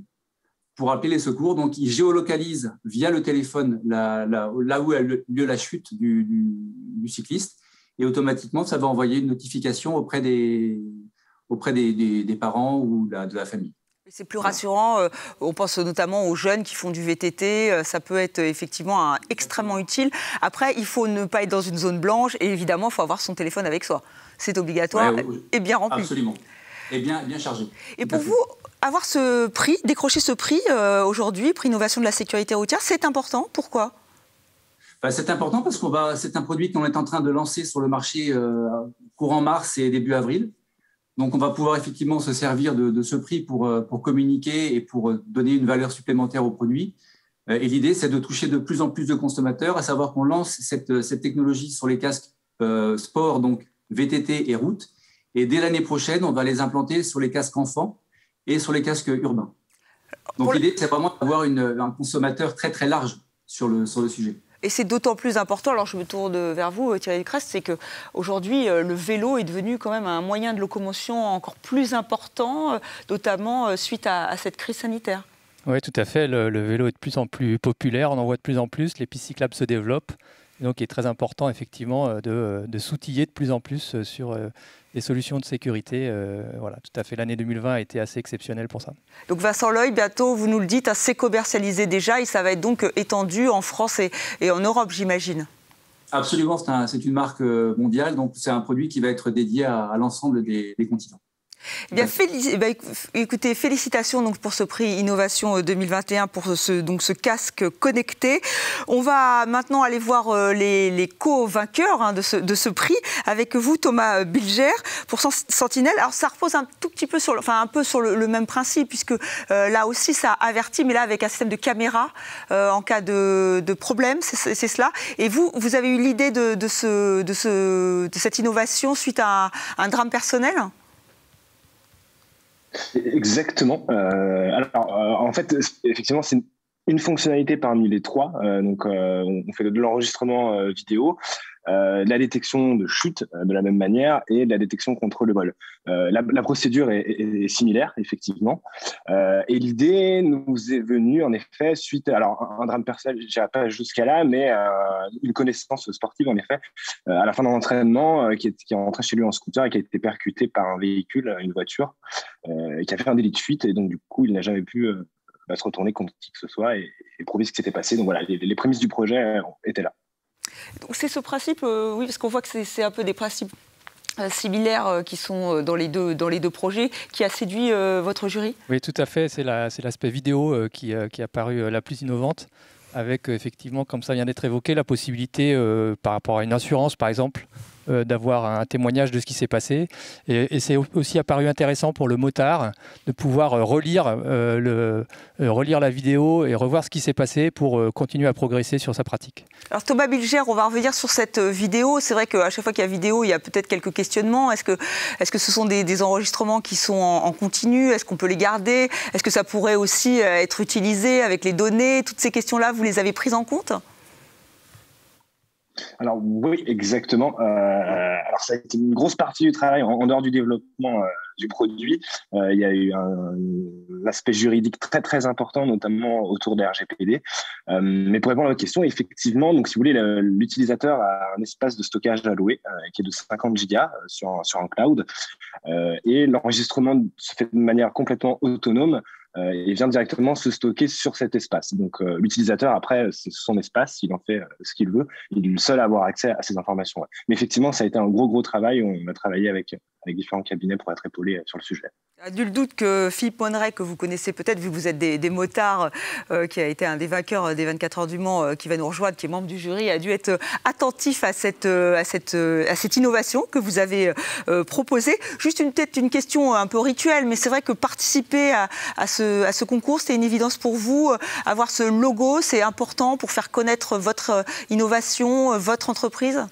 pour appeler les secours. Donc, il géolocalise via le téléphone là où a lieu la chute du cycliste et automatiquement, ça va envoyer une notification auprès des parents ou de la famille. C'est plus rassurant, on pense notamment aux jeunes qui font du VTT, ça peut être effectivement extrêmement utile. Après, il faut ne pas être dans une zone blanche et évidemment, il faut avoir son téléphone avec soi. C'est obligatoire et bien rempli. Absolument, et bien chargé. Et pour vous, avoir ce prix, décrocher ce prix aujourd'hui, prix innovation de la sécurité routière, c'est important. Pourquoi? C'est important parce que c'est un produit qu'on est en train de lancer sur le marché courant mars et début avril. Donc, on va pouvoir effectivement se servir de ce prix pour communiquer et pour donner une valeur supplémentaire au produit. Et l'idée, c'est de toucher de plus en plus de consommateurs, à savoir qu'on lance cette technologie sur les casques sport, donc VTT et route. Et dès l'année prochaine, on va les implanter sur les casques enfants et sur les casques urbains. Donc, l'idée, c'est vraiment d'avoir un consommateur très, très large sur le sujet. Et c'est d'autant plus important, alors je me tourne vers vous Thierry Ducrest, c'est qu'aujourd'hui le vélo est devenu quand même un moyen de locomotion encore plus important, notamment suite à cette crise sanitaire. Oui, tout à fait, le vélo est de plus en plus populaire, on en voit de plus en plus, les pistes cyclables se développent, et donc il est très important effectivement de s'outiller de plus en plus sur des solutions de sécurité. Voilà, tout à fait, l'année 2020 a été assez exceptionnelle pour ça. Donc Vincent Loy, bientôt, vous nous le dites, c'est commercialisé déjà et ça va être donc étendu en France et en Europe, j'imagine. Absolument, c'est une marque mondiale, donc c'est un produit qui va être dédié à l'ensemble des continents. Eh bien, écoutez, félicitations donc pour ce prix Innovation 2021 pour ce casque connecté. On va maintenant aller voir les co-vainqueurs de ce prix avec vous, Thomas Bilger, pour Sentinelle. Alors ça repose un tout petit peu sur le même principe puisque là aussi ça avertit, mais là avec un système de caméra en cas de problème, c'est cela. Et vous avez eu l'idée de cette innovation suite à un drame personnel ? Exactement. En fait, effectivement, c'est une fonctionnalité parmi les 3. On fait de l'enregistrement vidéo, de la détection de chute de la même manière et de la détection contre le vol. La procédure est similaire, effectivement. Et l'idée nous est venue, en effet, suite à un drame personnel, je n'irai pas jusqu'à là, mais une connaissance sportive, en effet, à la fin d'un entraînement, qui est rentré chez lui en scooter et qui a été percuté par un véhicule, une voiture, et qui a fait un délit de fuite. Et donc, du coup, il n'a jamais pu se retourner contre qui que ce soit et prouver ce qui s'était passé. Donc voilà, les prémices du projet étaient là. Donc c'est ce principe, oui, parce qu'on voit que c'est un peu des principes similaires qui sont dans les deux projets, qui a séduit votre jury ? Oui, tout à fait. C'est l'aspect vidéo qui a paru la plus innovante. avec effectivement, comme ça vient d'être évoqué, la possibilité par rapport à une assurance par exemple, d'avoir un témoignage de ce qui s'est passé. Et c'est aussi apparu intéressant pour le motard de pouvoir relire la vidéo et revoir ce qui s'est passé pour continuer à progresser sur sa pratique. Alors Thomas Bilger, on va revenir sur cette vidéo. C'est vrai qu'à chaque fois qu'il y a vidéo, il y a peut-être quelques questionnements. Est-ce que ce sont des enregistrements qui sont en continu? Est-ce qu'on peut les garder? Est-ce que ça pourrait aussi être utilisé avec les données? Toutes ces questions-là, vous les avez prises en compte? Alors oui, exactement. Alors ça a été une grosse partie du travail en dehors du développement du produit. Il y a eu un aspect juridique très très important, notamment autour des RGPD. Mais pour répondre à votre question, effectivement, donc si vous voulez, l'utilisateur a un espace de stockage alloué qui est de 50 gigas sur un cloud, et l'enregistrement se fait de manière complètement autonome. Et vient directement se stocker sur cet espace. Donc l'utilisateur, après, c'est son espace, il en fait ce qu'il veut, il est le seul à avoir accès à ces informations. Mais effectivement, ça a été un gros travail, on a travaillé avec différents cabinets pour être épaulés sur le sujet. Nul doute que Philippe Monneret, que vous connaissez peut-être, vu que vous êtes des motards, qui a été un des vainqueurs des 24 heures du Mans, qui va nous rejoindre, qui est membre du jury, a dû être attentif à cette innovation que vous avez proposée. Juste peut-être une question un peu rituelle, mais c'est vrai que participer à ce concours, c'était une évidence pour vous. Avoir ce logo, c'est important pour faire connaître votre innovation, votre entreprise?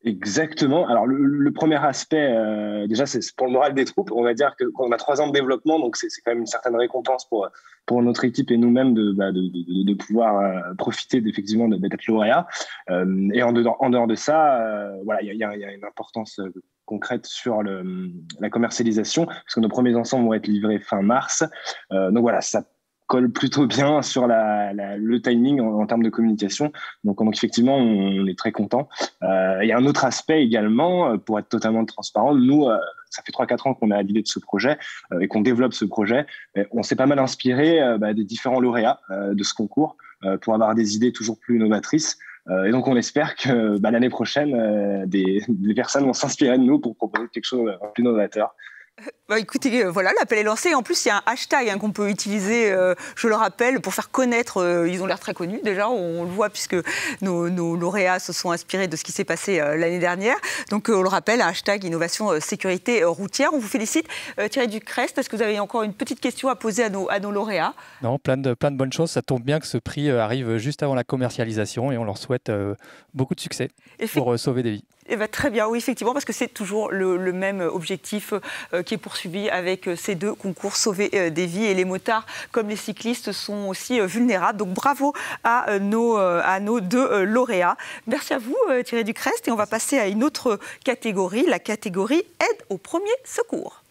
Exactement. Alors le premier aspect, déjà, c'est pour le moral des troupes. On va dire qu'on a 3 ans de développement, donc c'est quand même une certaine récompense pour notre équipe et nous-mêmes de pouvoir profiter effectivement d'être lauréat. Et en dehors de ça, voilà, il y a une importance concrète sur la commercialisation, parce que nos premiers ensembles vont être livrés fin mars. Donc voilà, ça colle plutôt bien sur le timing en termes de communication. Donc effectivement, on est très content. Il y a un autre aspect également, pour être totalement transparent. Nous, ça fait 3-4 ans qu'on a l'idée de ce projet et qu'on développe ce projet. On s'est pas mal inspiré des différents lauréats de ce concours pour avoir des idées toujours plus novatrices. Et donc, on espère que l'année prochaine, des personnes vont s'inspirer de nous pour proposer quelque chose de plus novateur. Écoutez, voilà, l'appel est lancé. En plus, il y a un hashtag qu'on peut utiliser, je le rappelle, pour faire connaître. Ils ont l'air très connus déjà, on le voit, puisque nos lauréats se sont inspirés de ce qui s'est passé l'année dernière. Donc, on le rappelle, hashtag innovation sécurité routière. On vous félicite. Thierry Ducrest, est-ce que vous avez encore une petite question à poser à nos lauréats? Non, plein de bonnes choses. Ça tombe bien que ce prix arrive juste avant la commercialisation et on leur souhaite beaucoup de succès pour sauver des vies. Très bien, oui, effectivement, parce que c'est toujours le même objectif qui est poursuivi avec ces 2 concours, sauver des vies. Et les motards, comme les cyclistes, sont aussi vulnérables. Donc bravo à nos 2 lauréats. Merci à vous, Thierry Ducrest. Et on va passer à une autre catégorie, la catégorie aide au premier secours.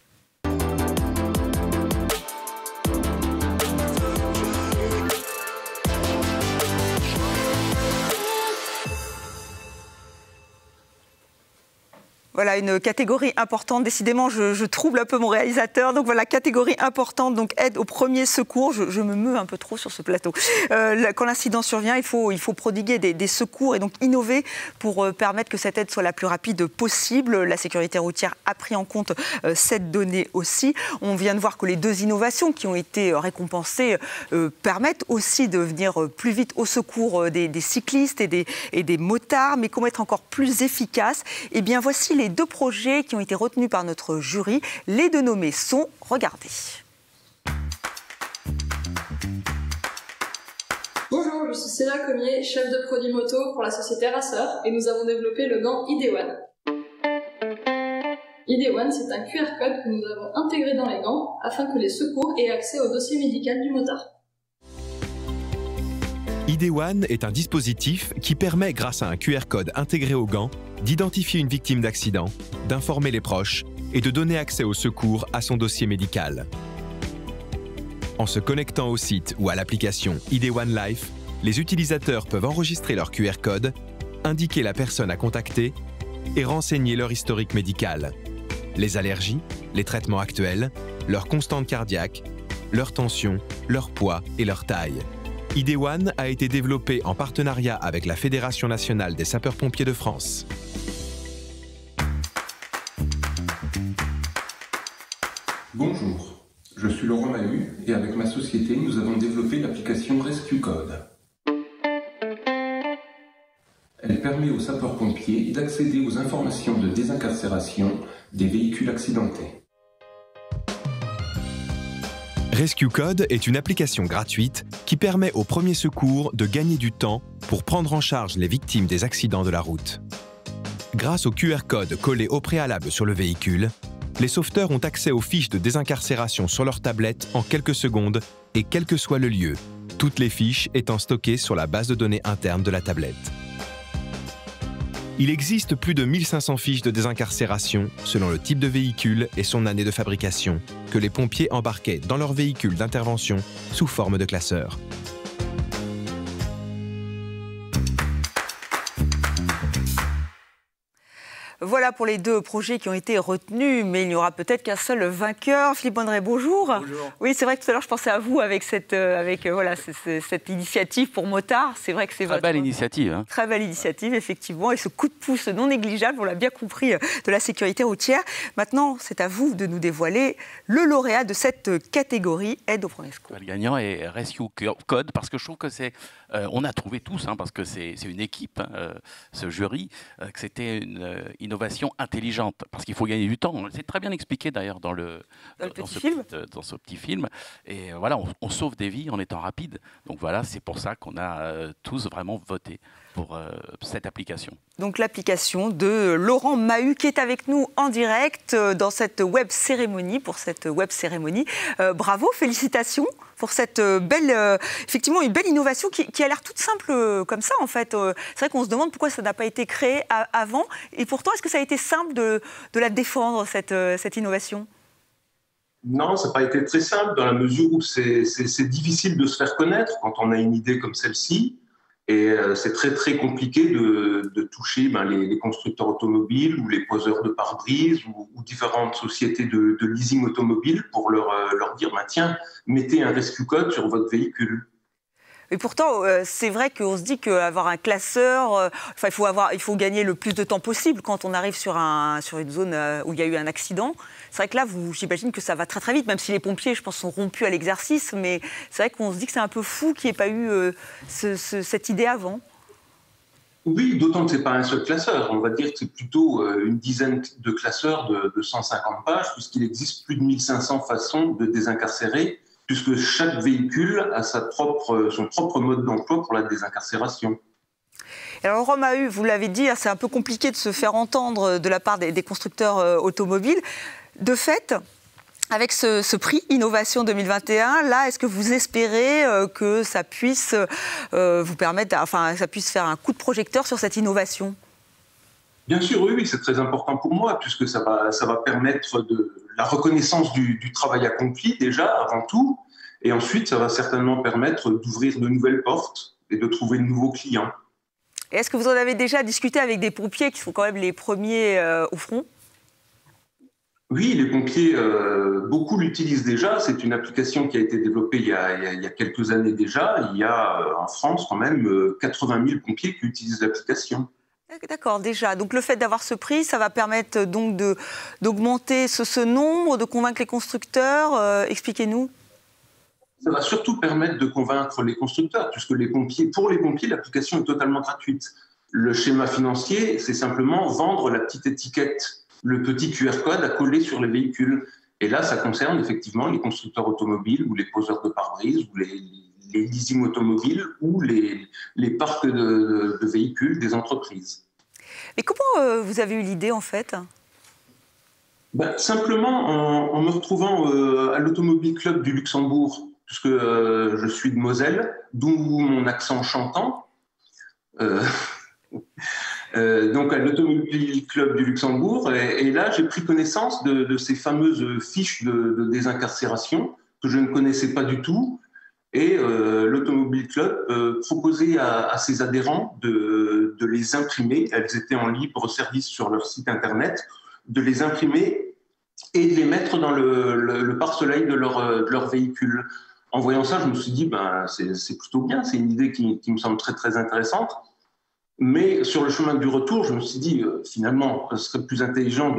Voilà, une catégorie importante. Décidément, je trouble un peu mon réalisateur. Donc voilà, catégorie importante, donc aide au premier secours. Je me meus un peu trop sur ce plateau. Quand l'incident survient, il faut prodiguer des secours et donc innover pour permettre que cette aide soit la plus rapide possible. La sécurité routière a pris en compte cette donnée aussi. On vient de voir que les 2 innovations qui ont été récompensées permettent aussi de venir plus vite au secours des cyclistes et des motards. Mais comment être encore plus efficace? Eh bien, voici les 2 projets qui ont été retenus par notre jury. Les 2 nommés sont, regardez. Bonjour, je suis Célia Comier, chef de produit moto pour la société Racer, et nous avons développé le gant ID1. ID1, c'est un QR code que nous avons intégré dans les gants afin que les secours aient accès au dossier médical du motard. ID1 est un dispositif qui permet, grâce à un QR code intégré au gant, d'identifier une victime d'accident, d'informer les proches et de donner accès au secours à son dossier médical. En se connectant au site ou à l'application ID1 Life, les utilisateurs peuvent enregistrer leur QR code, indiquer la personne à contacter et renseigner leur historique médical, les allergies, les traitements actuels, leur constante cardiaque, leur tension, leur poids et leur taille. ID1 a été développé en partenariat avec la Fédération nationale des sapeurs-pompiers de France. Bonjour, je suis Laurent Mahut, et avec ma société, nous avons développé l'application Rescue Code. Elle permet aux sapeurs-pompiers d'accéder aux informations de désincarcération des véhicules accidentés. Rescue Code est une application gratuite qui permet aux premiers secours de gagner du temps pour prendre en charge les victimes des accidents de la route. Grâce au QR code collé au préalable sur le véhicule, les sauveteurs ont accès aux fiches de désincarcération sur leur tablette en quelques secondes et quel que soit le lieu, toutes les fiches étant stockées sur la base de données interne de la tablette. Il existe plus de 1500 fiches de désincarcération selon le type de véhicule et son année de fabrication que les pompiers embarquaient dans leur véhicule d'intervention sous forme de classeur. Voilà pour les deux projets qui ont été retenus, mais il n'y aura peut-être qu'un seul vainqueur. Philippe Bonneret, bonjour. Bonjour. Oui, c'est vrai que tout à l'heure, je pensais à vous avec cette initiative pour motards. C'est vrai que c'est très belle initiative. Hein. Très belle initiative, effectivement, et ce coup de pouce non négligeable, on l'a bien compris, de la sécurité routière. Maintenant, c'est à vous de nous dévoiler le lauréat de cette catégorie aide au premier secours. Le gagnant est Rescue Code, parce que je trouve que c'est... on a trouvé tous, hein, parce que c'est une équipe, ce jury, que c'était une innovation intelligente, parce qu'il faut gagner du temps. C'est très bien expliqué d'ailleurs dans ce petit film. Et voilà, on sauve des vies en étant rapide. Donc voilà, c'est pour ça qu'on a tous vraiment voté pour cette application. Donc l'application de Laurent Mahut qui est avec nous en direct dans cette web cérémonie, pour cette web cérémonie. Bravo, félicitations pour cette belle, effectivement une belle innovation qui a l'air toute simple comme ça en fait. C'est vrai qu'on se demande pourquoi ça n'a pas été créé avant, et pourtant est-ce que ça a été simple de la défendre, cette innovation ? Non, ça n'a pas été très simple dans la mesure où c'est difficile de se faire connaître quand on a une idée comme celle-ci. Et c'est très très compliqué de toucher les constructeurs automobiles ou les poseurs de pare-brise ou différentes sociétés de leasing automobile pour leur dire tiens, mettez un rescue code sur votre véhicule. Et pourtant, c'est vrai qu'on se dit qu'avoir un classeur, il faut gagner le plus de temps possible quand on arrive sur une zone où il y a eu un accident. C'est vrai que là, j'imagine que ça va très très vite, même si les pompiers, je pense, sont rompus à l'exercice. Mais c'est vrai qu'on se dit que c'est un peu fou qu'il n'y ait pas eu cette idée avant. Oui, d'autant que ce n'est pas un seul classeur. On va dire que c'est plutôt une dizaine de classeurs de 150 pages, puisqu'il existe plus de 1500 façons de désincarcérer, puisque chaque véhicule a son propre mode d'emploi pour la désincarcération. Alors, Laurent Mahut, vous l'avez dit, c'est un peu compliqué de se faire entendre de la part des constructeurs automobiles. De fait, avec ce prix Innovation 2021, là, est-ce que vous espérez que ça puisse vous permettre, ça puisse faire un coup de projecteur sur cette innovation ? Bien sûr, oui, c'est très important pour moi, puisque ça va permettre de la reconnaissance du travail accompli déjà, avant tout, et ensuite, ça va certainement permettre d'ouvrir de nouvelles portes et de trouver de nouveaux clients. Et est-ce que vous en avez déjà discuté avec des pompiers qui sont quand même les premiers au front ? Oui, les pompiers, beaucoup l'utilisent déjà. C'est une application qui a été développée il y a quelques années déjà. Il y a en France quand même 80 000 pompiers qui utilisent l'application. D'accord, déjà. Donc le fait d'avoir ce prix, ça va permettre donc d'augmenter ce nombre, de convaincre les constructeurs. Expliquez-nous. Ça va surtout permettre de convaincre les constructeurs, puisque pour les pompiers, l'application est totalement gratuite. Le schéma financier, c'est simplement vendre la petite étiquette, le petit QR code à coller sur les véhicules. Et là, ça concerne effectivement les constructeurs automobiles ou les poseurs de pare-brise ou les leasing automobiles ou les parcs de véhicules des entreprises. Et comment vous avez eu l'idée en fait ? Simplement en me retrouvant à l'Automobile Club du Luxembourg, puisque je suis de Moselle, d'où mon accent chantant. Donc à l'Automobile Club du Luxembourg, et là j'ai pris connaissance de ces fameuses fiches de désincarcération que je ne connaissais pas du tout, et l'Automobile Club proposait à ses adhérents de les imprimer. Elles étaient en libre service sur leur site internet, de les imprimer et de les mettre dans le pare-soleil de leur véhicule. En voyant ça, je me suis dit, c'est plutôt bien, c'est une idée qui me semble très très intéressante. Mais sur le chemin du retour, je me suis dit, finalement, ce serait plus intelligent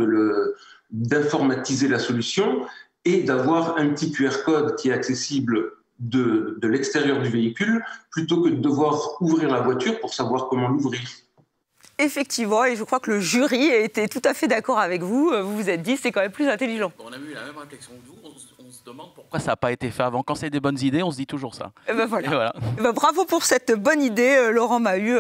d'informatiser la solution et d'avoir un petit QR code qui est accessible de l'extérieur du véhicule, plutôt que de devoir ouvrir la voiture pour savoir comment l'ouvrir. Effectivement, et je crois que le jury était tout à fait d'accord avec vous. Vous vous êtes dit, c'est quand même plus intelligent. On a eu la même réflexion que vous. On se demande pourquoi ça n'a pas été fait avant. Quand c'est des bonnes idées, on se dit toujours ça. Et ben voilà. Et ben bravo pour cette bonne idée, Laurent Mahut.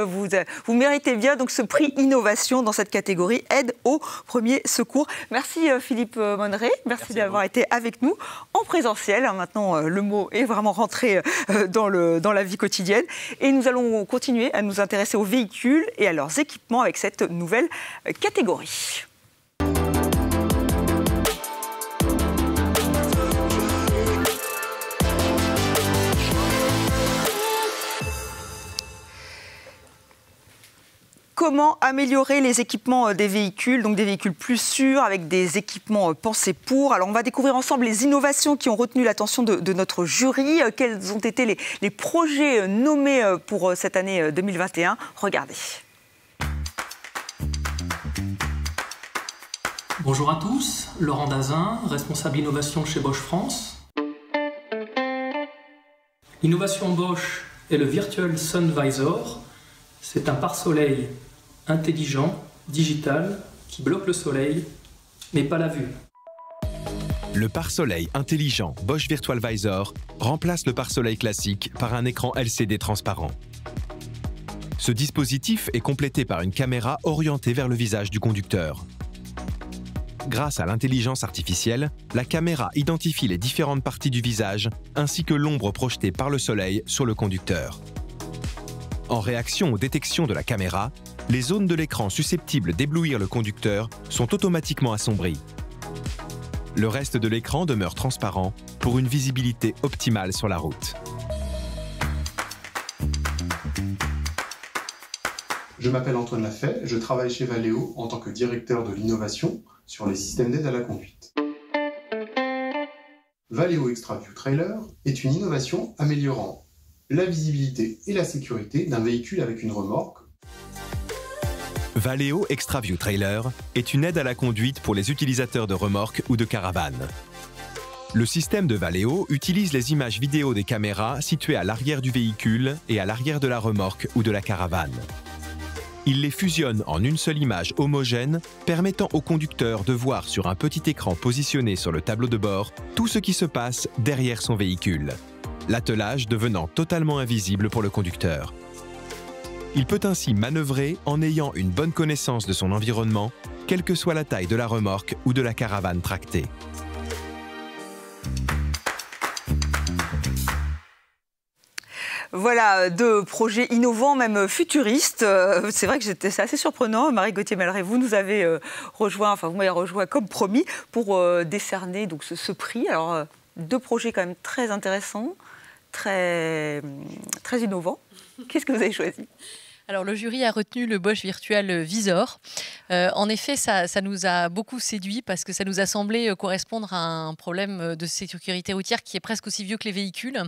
Vous méritez bien donc ce prix innovation dans cette catégorie aide au premier secours. Merci Philippe Monneret. Merci d'avoir été avec nous en présentiel. Maintenant, le mot est vraiment rentré dans la vie quotidienne. Et nous allons continuer à nous intéresser aux véhicules et à leurs équipements avec cette nouvelle catégorie. Comment améliorer les équipements des véhicules, donc des véhicules plus sûrs, avec des équipements pensés pour. Alors on va découvrir ensemble les innovations qui ont retenu l'attention de notre jury. Quels ont été les projets nommés pour cette année 2021 ? Regardez. Bonjour à tous, Laurent Dazin, responsable innovation chez Bosch France. L'innovation Bosch est le Virtual Sun Visor. C'est un pare-soleil intelligent, digital, qui bloque le soleil, mais pas la vue. Le pare-soleil intelligent Bosch Virtual Visor remplace le pare-soleil classique par un écran LCD transparent. Ce dispositif est complété par une caméra orientée vers le visage du conducteur. Grâce à l'intelligence artificielle, la caméra identifie les différentes parties du visage ainsi que l'ombre projetée par le soleil sur le conducteur. En réaction aux détections de la caméra, les zones de l'écran susceptibles d'éblouir le conducteur sont automatiquement assombries. Le reste de l'écran demeure transparent pour une visibilité optimale sur la route. Je m'appelle Antoine Lafay, je travaille chez Valeo en tant que directeur de l'innovation sur les systèmes d'aide à la conduite. Valeo XtraView Trailer est une innovation améliorant la visibilité et la sécurité d'un véhicule avec une remorque. Valeo XtraView Trailer est une aide à la conduite pour les utilisateurs de remorques ou de caravanes. Le système de Valeo utilise les images vidéo des caméras situées à l'arrière du véhicule et à l'arrière de la remorque ou de la caravane. Il les fusionne en une seule image homogène, permettant au conducteur de voir sur un petit écran positionné sur le tableau de bord tout ce qui se passe derrière son véhicule, l'attelage devenant totalement invisible pour le conducteur. Il peut ainsi manœuvrer en ayant une bonne connaissance de son environnement, quelle que soit la taille de la remorque ou de la caravane tractée. Voilà, deux projets innovants, même futuristes. C'est vrai que c'est assez surprenant. Marie Gauthier-Malleray, vous nous avez rejoint, vous m'avez rejoint comme promis pour décerner donc, ce prix. Alors, deux projets quand même très intéressants, très innovants. Qu'est-ce que vous avez choisi ? Alors, le jury a retenu le Bosch Virtual Visor. En effet, ça nous a beaucoup séduit parce que ça nous a semblé correspondre à un problème de sécurité routière qui est presque aussi vieux que les véhicules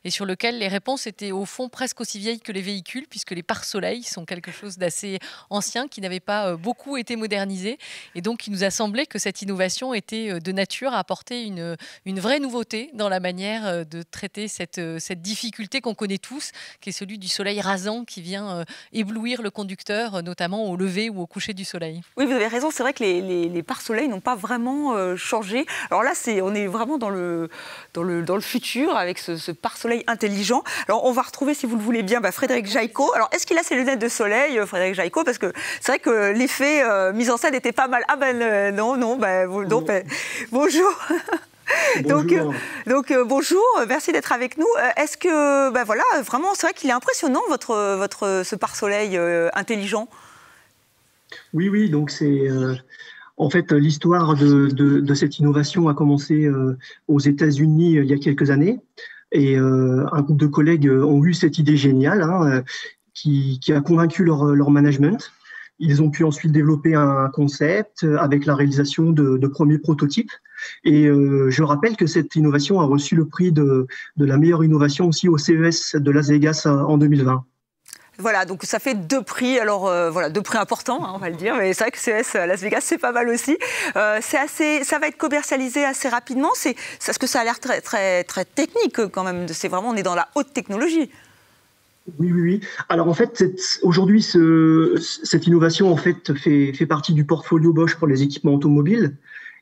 et sur lequel les réponses étaient au fond presque aussi vieilles que les véhicules puisque les pare-soleils sont quelque chose d'assez ancien qui n'avait pas beaucoup été modernisé. Et donc, il nous a semblé que cette innovation était de nature à apporter une vraie nouveauté dans la manière de traiter cette difficulté qu'on connaît tous, qui est celui du soleil rasant qui vient éblouir le conducteur, notamment au lever ou au coucher du soleil. Oui, vous avez raison, c'est vrai que les pare-soleils n'ont pas vraiment changé. Alors là, on est vraiment dans le futur avec ce pare-soleil intelligent. Alors on va retrouver, si vous le voulez bien, Frédéric Jaicot. Alors est-ce qu'il a ses lunettes de soleil, Frédéric Jaicot ? Parce que c'est vrai que l'effet mise en scène était pas mal. Ah ben non, bonjour. Donc bonjour, merci d'être avec nous. Est-ce que, vraiment, c'est vrai qu'il est impressionnant ce pare-soleil intelligent. Oui, donc c'est en fait l'histoire de cette innovation a commencé aux États-Unis il y a quelques années et un groupe de collègues ont eu cette idée géniale qui a convaincu leur management. Ils ont pu ensuite développer un concept avec la réalisation de premiers prototypes. Et je rappelle que cette innovation a reçu le prix de la meilleure innovation aussi au CES de Las Vegas en 2020. Voilà, donc ça fait 2 prix, alors voilà, 2 prix importants, hein, on va le dire, mais c'est vrai que CES Las Vegas, c'est pas mal aussi. Ça va être commercialisé assez rapidement, parce que ça a l'air très, très, très technique quand même, c'est vraiment, on est dans la haute technologie. Oui. Alors en fait, aujourd'hui, cette innovation en fait fait partie du portfolio Bosch pour les équipements automobiles.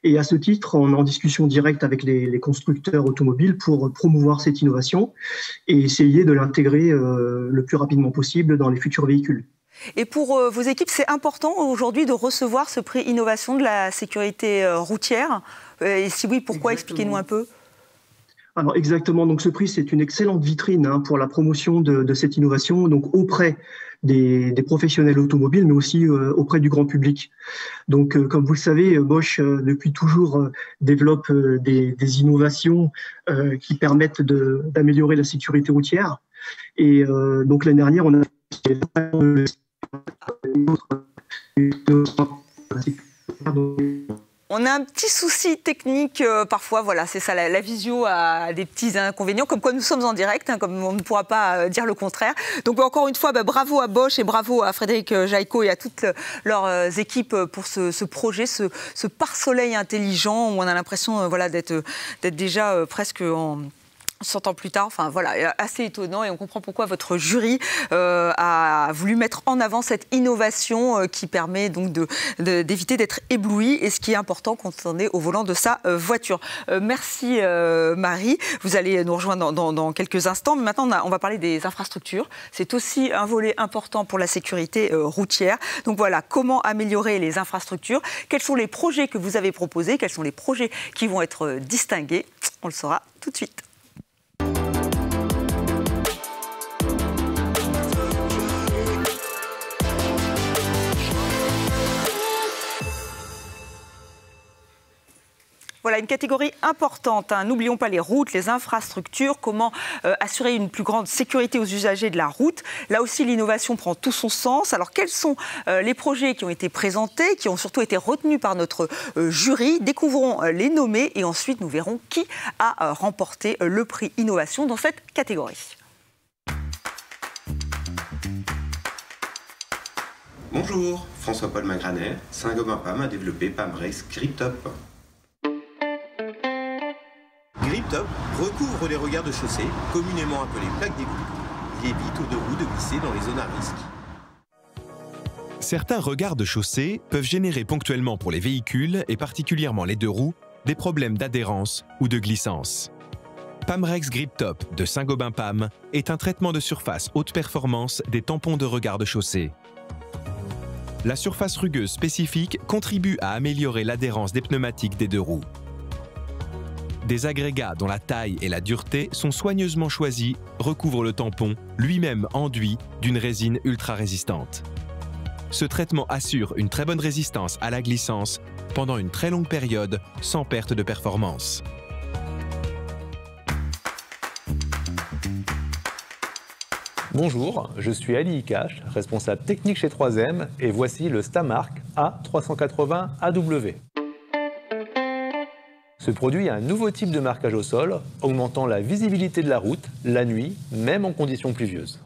Et à ce titre, on est en discussion directe avec les constructeurs automobiles pour promouvoir cette innovation et essayer de l'intégrer le plus rapidement possible dans les futurs véhicules. Et pour vos équipes, c'est important aujourd'hui de recevoir ce prix innovation de la sécurité routière. Et si oui, pourquoi? Expliquez-nous un peu. Alors exactement, donc ce prix, c'est une excellente vitrine pour la promotion de cette innovation, donc auprès des professionnels automobiles, mais aussi auprès du grand public. Donc, comme vous le savez, Bosch, depuis toujours, développe des innovations qui permettent d'améliorer la sécurité routière. Et donc, l'année dernière, on a On a un petit souci technique parfois, voilà, c'est ça, la visio a des petits inconvénients, comme quoi nous sommes en direct, hein, comme on ne pourra pas dire le contraire. Donc encore une fois, bravo à Bosch et bravo à Frédéric Jaïco et à toutes leurs équipes pour ce projet, ce pare-soleil intelligent où on a l'impression voilà, d'être déjà presque en... 100 ans plus tard, enfin voilà, assez étonnant et on comprend pourquoi votre jury a voulu mettre en avant cette innovation qui permet donc d'éviter d'être ébloui et ce qui est important quand on est au volant de sa voiture. Merci Marie, vous allez nous rejoindre dans quelques instants, mais maintenant on va parler des infrastructures. C'est aussi un volet important pour la sécurité routière. Donc voilà, comment améliorer les infrastructures, quels sont les projets que vous avez proposés, quels sont les projets qui vont être distingués, on le saura tout de suite. Voilà, une catégorie importante. Hein. N'oublions pas les routes, les infrastructures, comment assurer une plus grande sécurité aux usagers de la route. Là aussi, l'innovation prend tout son sens. Alors, quels sont les projets qui ont été présentés, qui ont surtout été retenus par notre jury? Découvrons les nommés et ensuite nous verrons qui a remporté le prix innovation dans cette catégorie. Bonjour, François-Paul Magranet. Saint-Gobain-Pam a développé Pamrex GripTop. GripTop recouvre les regards de chaussée, communément appelés plaques d'égout. Il évite aux deux roues de glisser dans les zones à risque. Certains regards de chaussée peuvent générer ponctuellement pour les véhicules, et particulièrement les deux roues, des problèmes d'adhérence ou de glissance. Pamrex GripTop de Saint-Gobain-Pam est un traitement de surface haute performance des tampons de regard de chaussée. La surface rugueuse spécifique contribue à améliorer l'adhérence des pneumatiques des deux roues. Des agrégats dont la taille et la dureté sont soigneusement choisis recouvrent le tampon, lui-même enduit d'une résine ultra résistante. Ce traitement assure une très bonne résistance à la glissance pendant une très longue période sans perte de performance. Bonjour, je suis Ali Ikash, responsable technique chez 3M et voici le Stamark A380AW. Ce produit a un nouveau type de marquage au sol, augmentant la visibilité de la route, la nuit, même en conditions pluvieuses.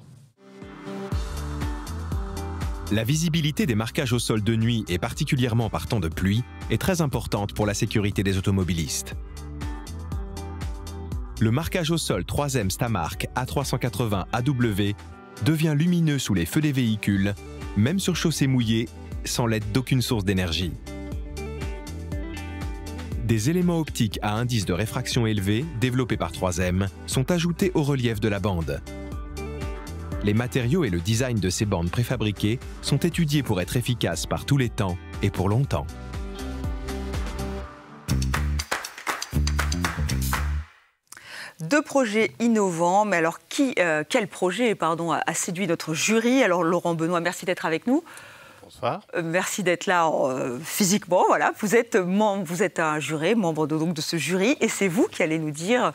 La visibilité des marquages au sol de nuit et particulièrement par temps de pluie est très importante pour la sécurité des automobilistes. Le marquage au sol 3M Stamark A380AW devient lumineux sous les feux des véhicules, même sur chaussée mouillée, sans l'aide d'aucune source d'énergie. Des éléments optiques à indice de réfraction élevé, développés par 3M, sont ajoutés au relief de la bande. Les matériaux et le design de ces bandes préfabriquées sont étudiés pour être efficaces par tous les temps et pour longtemps. Deux projets innovants, mais alors quel projet a séduit notre jury? Alors Laurent Benoît, merci d'être avec nous. Bonsoir. Merci d'être là physiquement. Voilà. Vous êtes un juré, membre de ce jury, et c'est vous qui allez nous dire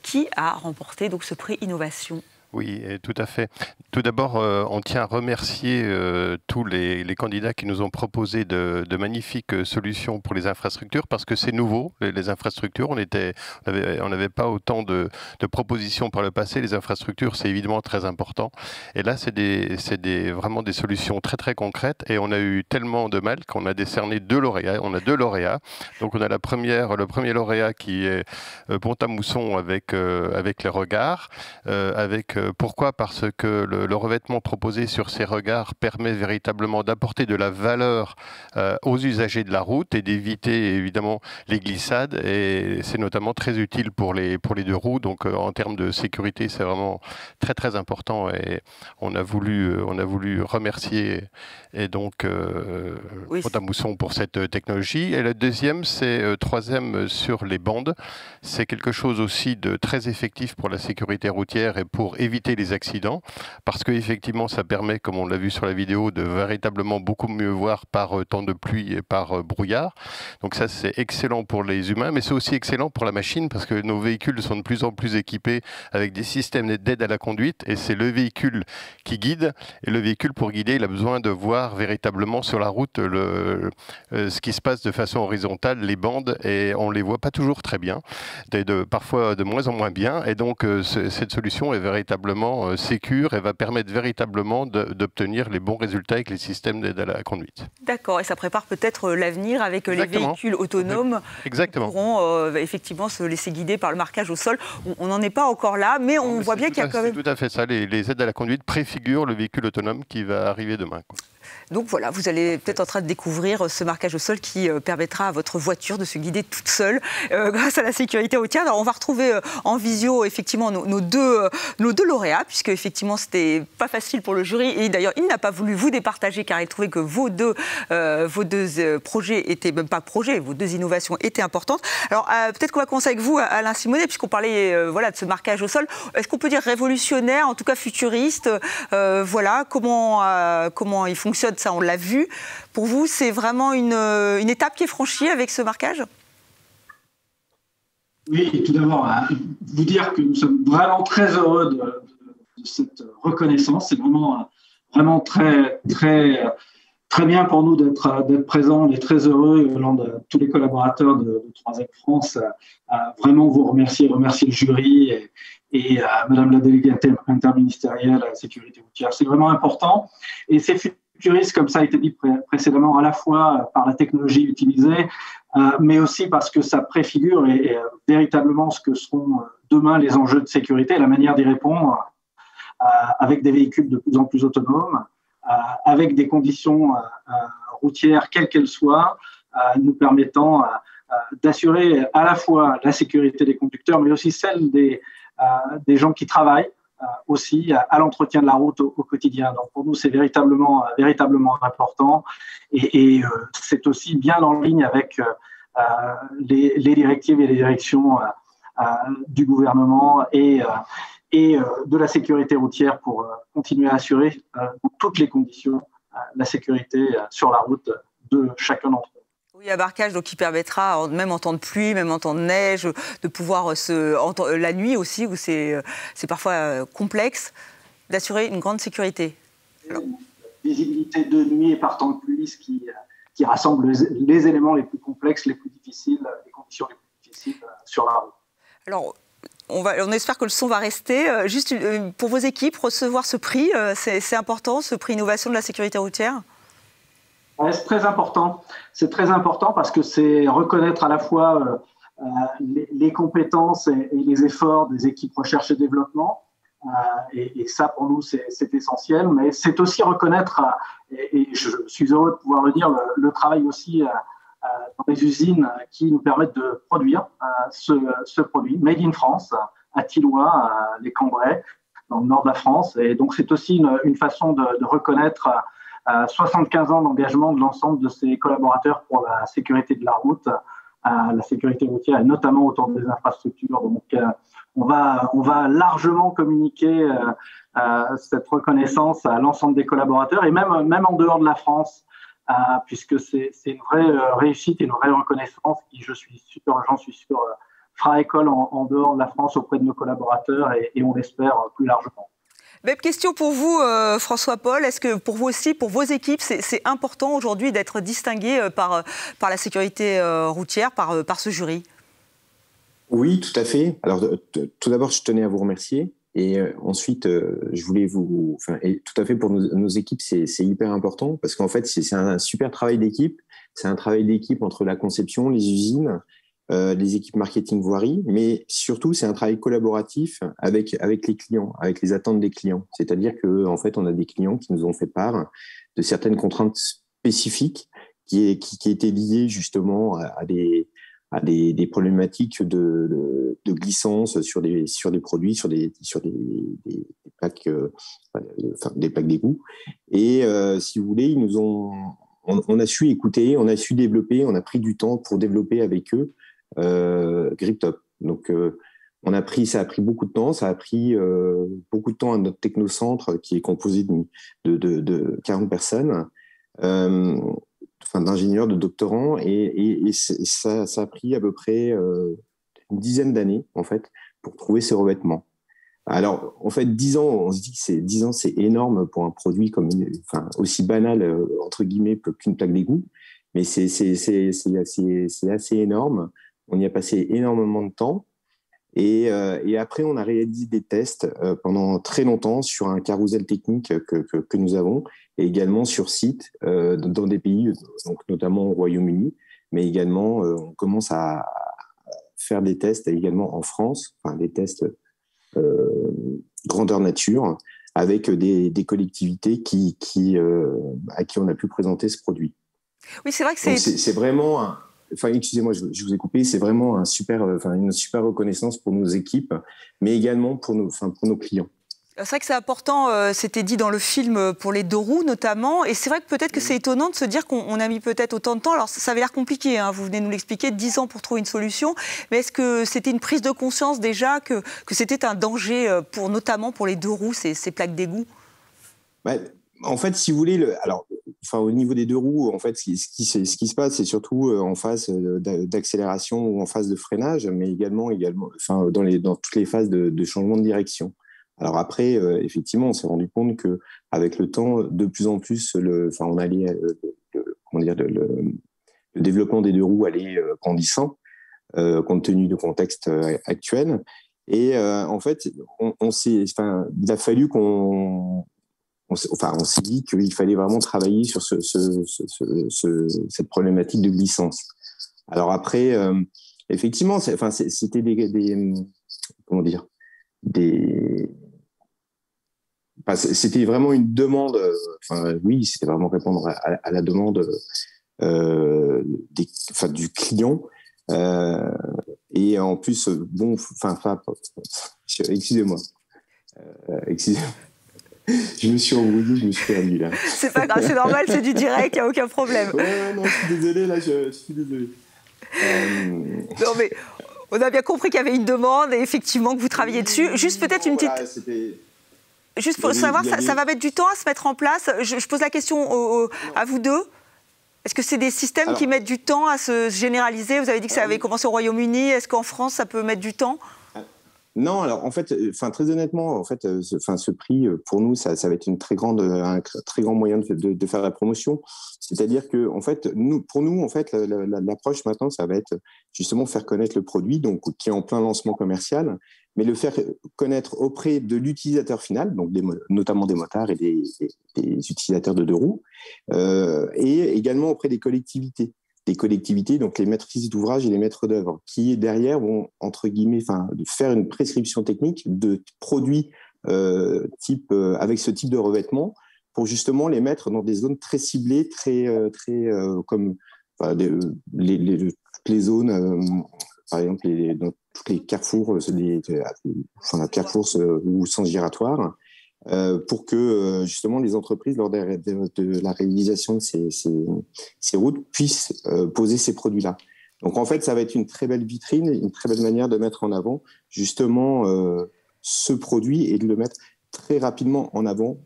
qui a remporté donc, ce prix innovation. Oui, tout à fait. Tout d'abord, on tient à remercier tous les candidats qui nous ont proposé de magnifiques solutions pour les infrastructures, parce que c'est nouveau, les infrastructures. On n'avait pas autant de propositions par le passé. Les infrastructures, c'est évidemment très important. Et là, c'est vraiment des solutions très, très concrètes. Et on a eu tellement de mal qu'on a décerné 2 lauréats. On a 2 lauréats. Donc, on a le premier lauréat qui est Pont-à-Mousson avec les regards, pourquoi? Parce que le revêtement proposé sur ces regards permet véritablement d'apporter de la valeur aux usagers de la route et d'éviter évidemment les glissades. Et c'est notamment très utile pour les 2 roues. Donc en termes de sécurité, c'est vraiment très très important. Et on a voulu remercier et donc Pont-à-Mousson pour cette technologie. Et le deuxième, c'est troisième sur les bandes. C'est quelque chose aussi de très effectif pour la sécurité routière et pour éviter les accidents, parce qu'effectivement ça permet, comme on l'a vu sur la vidéo, de véritablement beaucoup mieux voir par temps de pluie et par brouillard. Donc ça, c'est excellent pour les humains, mais c'est aussi excellent pour la machine, parce que nos véhicules sont de plus en plus équipés avec des systèmes d'aide à la conduite, et c'est le véhicule qui guide, et le véhicule, pour guider, il a besoin de voir véritablement sur la route ce qui se passe de façon horizontale, les bandes, et on les voit pas toujours très bien, parfois de moins en moins bien, et donc cette solution est véritablement sécure et va permettre véritablement d'obtenir les bons résultats avec les systèmes d'aide à la conduite. D'accord, et ça prépare peut-être l'avenir avec les véhicules autonomes. Exactement. Qui pourront effectivement se laisser guider par le marquage au sol. On n'en est pas encore là, mais on voit bien qu'il y a quand même... C'est tout à fait ça, les aides à la conduite préfigurent le véhicule autonome qui va arriver demain, quoi. Donc voilà, vous allez peut-être en train de découvrir ce marquage au sol qui permettra à votre voiture de se guider toute seule grâce à la sécurité routière. Alors on va retrouver en visio effectivement nos deux lauréats, puisque effectivement c'était pas facile pour le jury, et d'ailleurs il n'a pas voulu vous départager car il trouvait que vos deux projets étaient, même pas projets, vos 2 innovations étaient importantes. Alors peut-être qu'on va commencer avec vous, Alain Simonet, puisqu'on parlait de ce marquage au sol. Est-ce qu'on peut dire révolutionnaire, en tout cas futuriste? Voilà, comment il fonctionne, ça on l'a vu. Pour vous, c'est vraiment une étape qui est franchie avec ce marquage? Oui, tout d'abord, vous dire que nous sommes vraiment très heureux de cette reconnaissance. C'est vraiment très, très, très bien pour nous d'être présents. On est très heureux, au nom de tous les collaborateurs de 3M France, vraiment vous remercier le jury et Madame la déléguée interministérielle à la sécurité routière. C'est vraiment important. Et c'est futuriste, comme ça a été dit précédemment, à la fois par la technologie utilisée, mais aussi parce que ça préfigure véritablement ce que seront demain les enjeux de sécurité et la manière d'y répondre, avec des véhicules de plus en plus autonomes, avec des conditions routières, quelles qu'elles soient, nous permettant d'assurer à la fois la sécurité des conducteurs, mais aussi celle des gens qui travaillent aussi à l'entretien de la route au quotidien. Donc pour nous, c'est véritablement important, et c'est aussi bien en ligne avec les directives et les directions du gouvernement et de la sécurité routière pour continuer à assurer dans toutes les conditions la sécurité sur la route de chacun d'entre eux. Oui, un marquage qui permettra, même en temps de pluie, même en temps de neige, de pouvoir, la nuit aussi, où c'est parfois complexe, d'assurer une grande sécurité. Alors... Visibilité de nuit et par temps de pluie, ce qui rassemble les éléments les plus complexes, les plus difficiles, les conditions les plus difficiles sur la route. Alors, on espère que le son va rester. Juste pour vos équipes, recevoir ce prix, c'est important, ce prix innovation de la sécurité routière? C'est très important. C'est très important parce que c'est reconnaître à la fois les compétences et les efforts des équipes recherche et développement. Et ça, pour nous, c'est essentiel. Mais c'est aussi reconnaître, et je suis heureux de pouvoir le dire, le travail aussi dans les usines qui nous permettent de produire ce produit, Made in France, à Tilloy, les Cambrai, dans le nord de la France. Et donc, c'est aussi une façon de reconnaître 75 ans d'engagement de l'ensemble de ces collaborateurs pour la sécurité de la route, la sécurité routière, et notamment autour des infrastructures. Donc, on va largement communiquer cette reconnaissance à l'ensemble des collaborateurs, et même en dehors de la France, puisque c'est une vraie réussite et une vraie reconnaissance qui, j'en suis sûr, fera école en dehors de la France auprès de nos collaborateurs et on l'espère plus largement. Même question pour vous, François-Paul. Est-ce que pour vous aussi, pour vos équipes, c'est important aujourd'hui d'être distingué par la sécurité routière, par ce jury? Oui, tout à fait. Alors, tout d'abord, je tenais à vous remercier. Et ensuite, je voulais vous... et tout à fait, pour nos équipes, c'est hyper important parce qu'en fait, c'est un super travail d'équipe. C'est un travail d'équipe entre la conception, les usines, les équipes marketing voirie, mais surtout, c'est un travail collaboratif avec les clients, avec les attentes des clients. C'est-à-dire qu'en fait, on a des clients qui nous ont fait part de certaines contraintes spécifiques qui étaient liées justement à des problématiques de glissance sur des produits, sur des plaques, des plaques d'égout. Et si vous voulez, on a su écouter, on a su développer, on a pris du temps pour développer avec eux GripTop. Donc, ça a pris beaucoup de temps, ça a pris beaucoup de temps à notre technocentre qui est composé de 40 personnes. D'ingénieurs, de doctorants, et ça a pris à peu près une dizaine d'années, en fait, pour trouver ces revêtements. Alors, en fait, 10 ans, on se dit que 10 ans, c'est énorme pour un produit aussi banal, entre guillemets, qu'une plaque d'égout, mais c'est assez énorme. On y a passé énormément de temps, et après, on a réalisé des tests pendant très longtemps sur un carrousel technique que nous avons, et également sur site dans des pays, donc notamment au Royaume-Uni, mais également on commence à faire des tests également en France, des tests grandeur nature, avec des collectivités à qui on a pu présenter ce produit. Oui, c'est vrai que c'est vraiment... excusez-moi, je vous ai coupé. C'est vraiment une super reconnaissance pour nos équipes, mais également pour nos clients. C'est vrai que c'est important, c'était dit dans le film pour les deux roues notamment, et c'est vrai que peut-être que c'est étonnant de se dire qu'on a mis peut-être autant de temps. Alors ça avait l'air compliqué, hein, vous venez de nous l'expliquer, 10 ans pour trouver une solution, mais est-ce que c'était une prise de conscience déjà que c'était un danger notamment pour les deux roues, ces plaques d'égout? En fait, si vous voulez, au niveau des deux roues, en fait, ce qui se passe, c'est surtout en phase d'accélération ou en phase de freinage, mais également dans toutes les phases de changement de direction. Alors après, effectivement, on s'est rendu compte que avec le temps, de plus en plus, le développement des deux roues allait grandissant, compte tenu du contexte actuel. Et en fait, il a fallu on s'est dit qu'il fallait vraiment travailler sur cette problématique de glissance. Alors après, effectivement, c'était c'était vraiment une demande. Oui, c'était vraiment répondre à la demande du client. Et en plus, excusez-moi. Je me suis embrouillé, je me suis perdu là. C'est pas grave, c'est normal, c'est du direct, il n'y a aucun problème. Non, je suis désolé, là, je suis désolé. Non, mais on a bien compris qu'il y avait une demande et effectivement que vous travaillez dessus. Juste peut-être une petite... Juste pour savoir, ça va mettre du temps à se mettre en place. Je pose la question à vous deux. Est-ce que c'est des systèmes qui mettent du temps à se généraliser? Vous avez dit que ça avait commencé au Royaume-Uni. Est-ce qu'en France, ça peut mettre du temps? Non, alors en fait, très honnêtement, en fait, ce prix pour nous, ça va être un très grand moyen de faire la promotion. C'est-à-dire que, en fait, pour nous, en fait, l'approche maintenant, ça va être justement faire connaître le produit, donc qui est en plein lancement commercial, mais le faire connaître auprès de l'utilisateur final, donc notamment des motards et des utilisateurs de deux roues, et également auprès des collectivités. Des collectivités, donc les maîtrises d'ouvrage et les maîtres d'œuvre, qui derrière vont, entre guillemets, faire une prescription technique de produits avec ce type de revêtement pour justement les mettre dans des zones très ciblées, comme toutes les zones, par exemple dans tous les carrefours, carrefours ou sens giratoire, pour que justement les entreprises, lors de la réalisation de ces routes, puissent poser ces produits-là. Donc en fait, ça va être une très belle vitrine, une très belle manière de mettre en avant justement ce produit et de le mettre très rapidement en avant,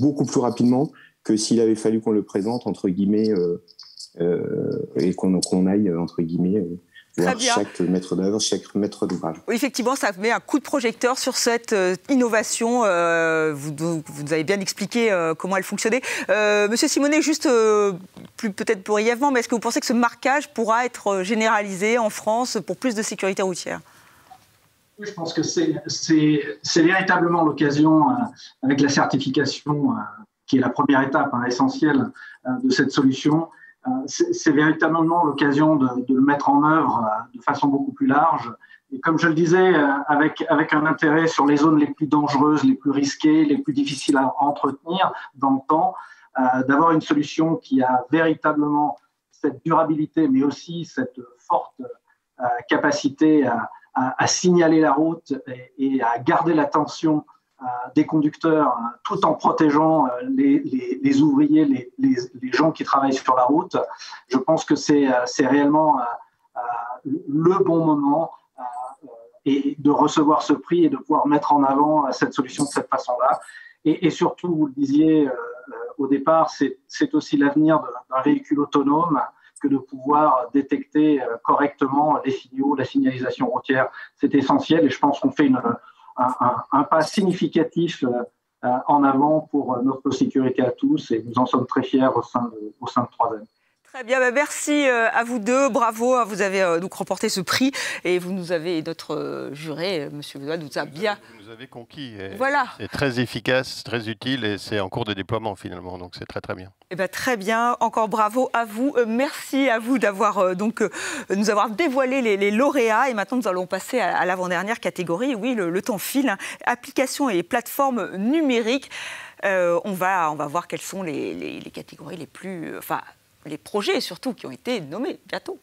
beaucoup plus rapidement que s'il avait fallu qu'on le présente, entre guillemets, et qu'on aille, entre guillemets, voir chaque maître d'œuvre, chaque maître d'ouvrage. Effectivement, ça met un coup de projecteur sur cette innovation. Vous avez bien expliqué comment elle fonctionnait. Monsieur Simonet, juste peut-être brièvement, mais est-ce que vous pensez que ce marquage pourra être généralisé en France pour plus de sécurité routière? Je pense que c'est véritablement l'occasion, avec la certification, qui est la première étape essentielle de cette solution, c'est véritablement l'occasion de le mettre en œuvre de façon beaucoup plus large. Et comme je le disais, avec un intérêt sur les zones les plus dangereuses, les plus risquées, les plus difficiles à entretenir dans le temps, d'avoir une solution qui a véritablement cette durabilité, mais aussi cette forte capacité à signaler la route et à garder l'attention des conducteurs tout en protégeant les ouvriers, les gens qui travaillent sur la route. Je pense que c'est réellement le bon moment et de recevoir ce prix et de pouvoir mettre en avant cette solution de cette façon-là. Et surtout, vous le disiez au départ, c'est aussi l'avenir d'un véhicule autonome que de pouvoir détecter correctement les signaux, la signalisation routière. C'est essentiel et je pense qu'on fait un pas significatif en avant pour notre sécurité à tous et nous en sommes très fiers au sein de 3M. Très bien, merci à vous deux, bravo, vous avez donc remporté ce prix et vous nous avez, notre juré, Monsieur Vaudois, nous a bien... Vous nous avez conquis, voilà. C'est très efficace, très utile et c'est en cours de déploiement finalement, donc c'est très très bien. Eh bien, très bien, encore bravo à vous, merci à vous d'avoir nous avoir dévoilé les lauréats et maintenant nous allons passer à l'avant-dernière catégorie, oui, le temps file, applications et plateformes numériques. On va voir quelles sont les catégories les plus... les projets surtout qui ont été nommés bientôt.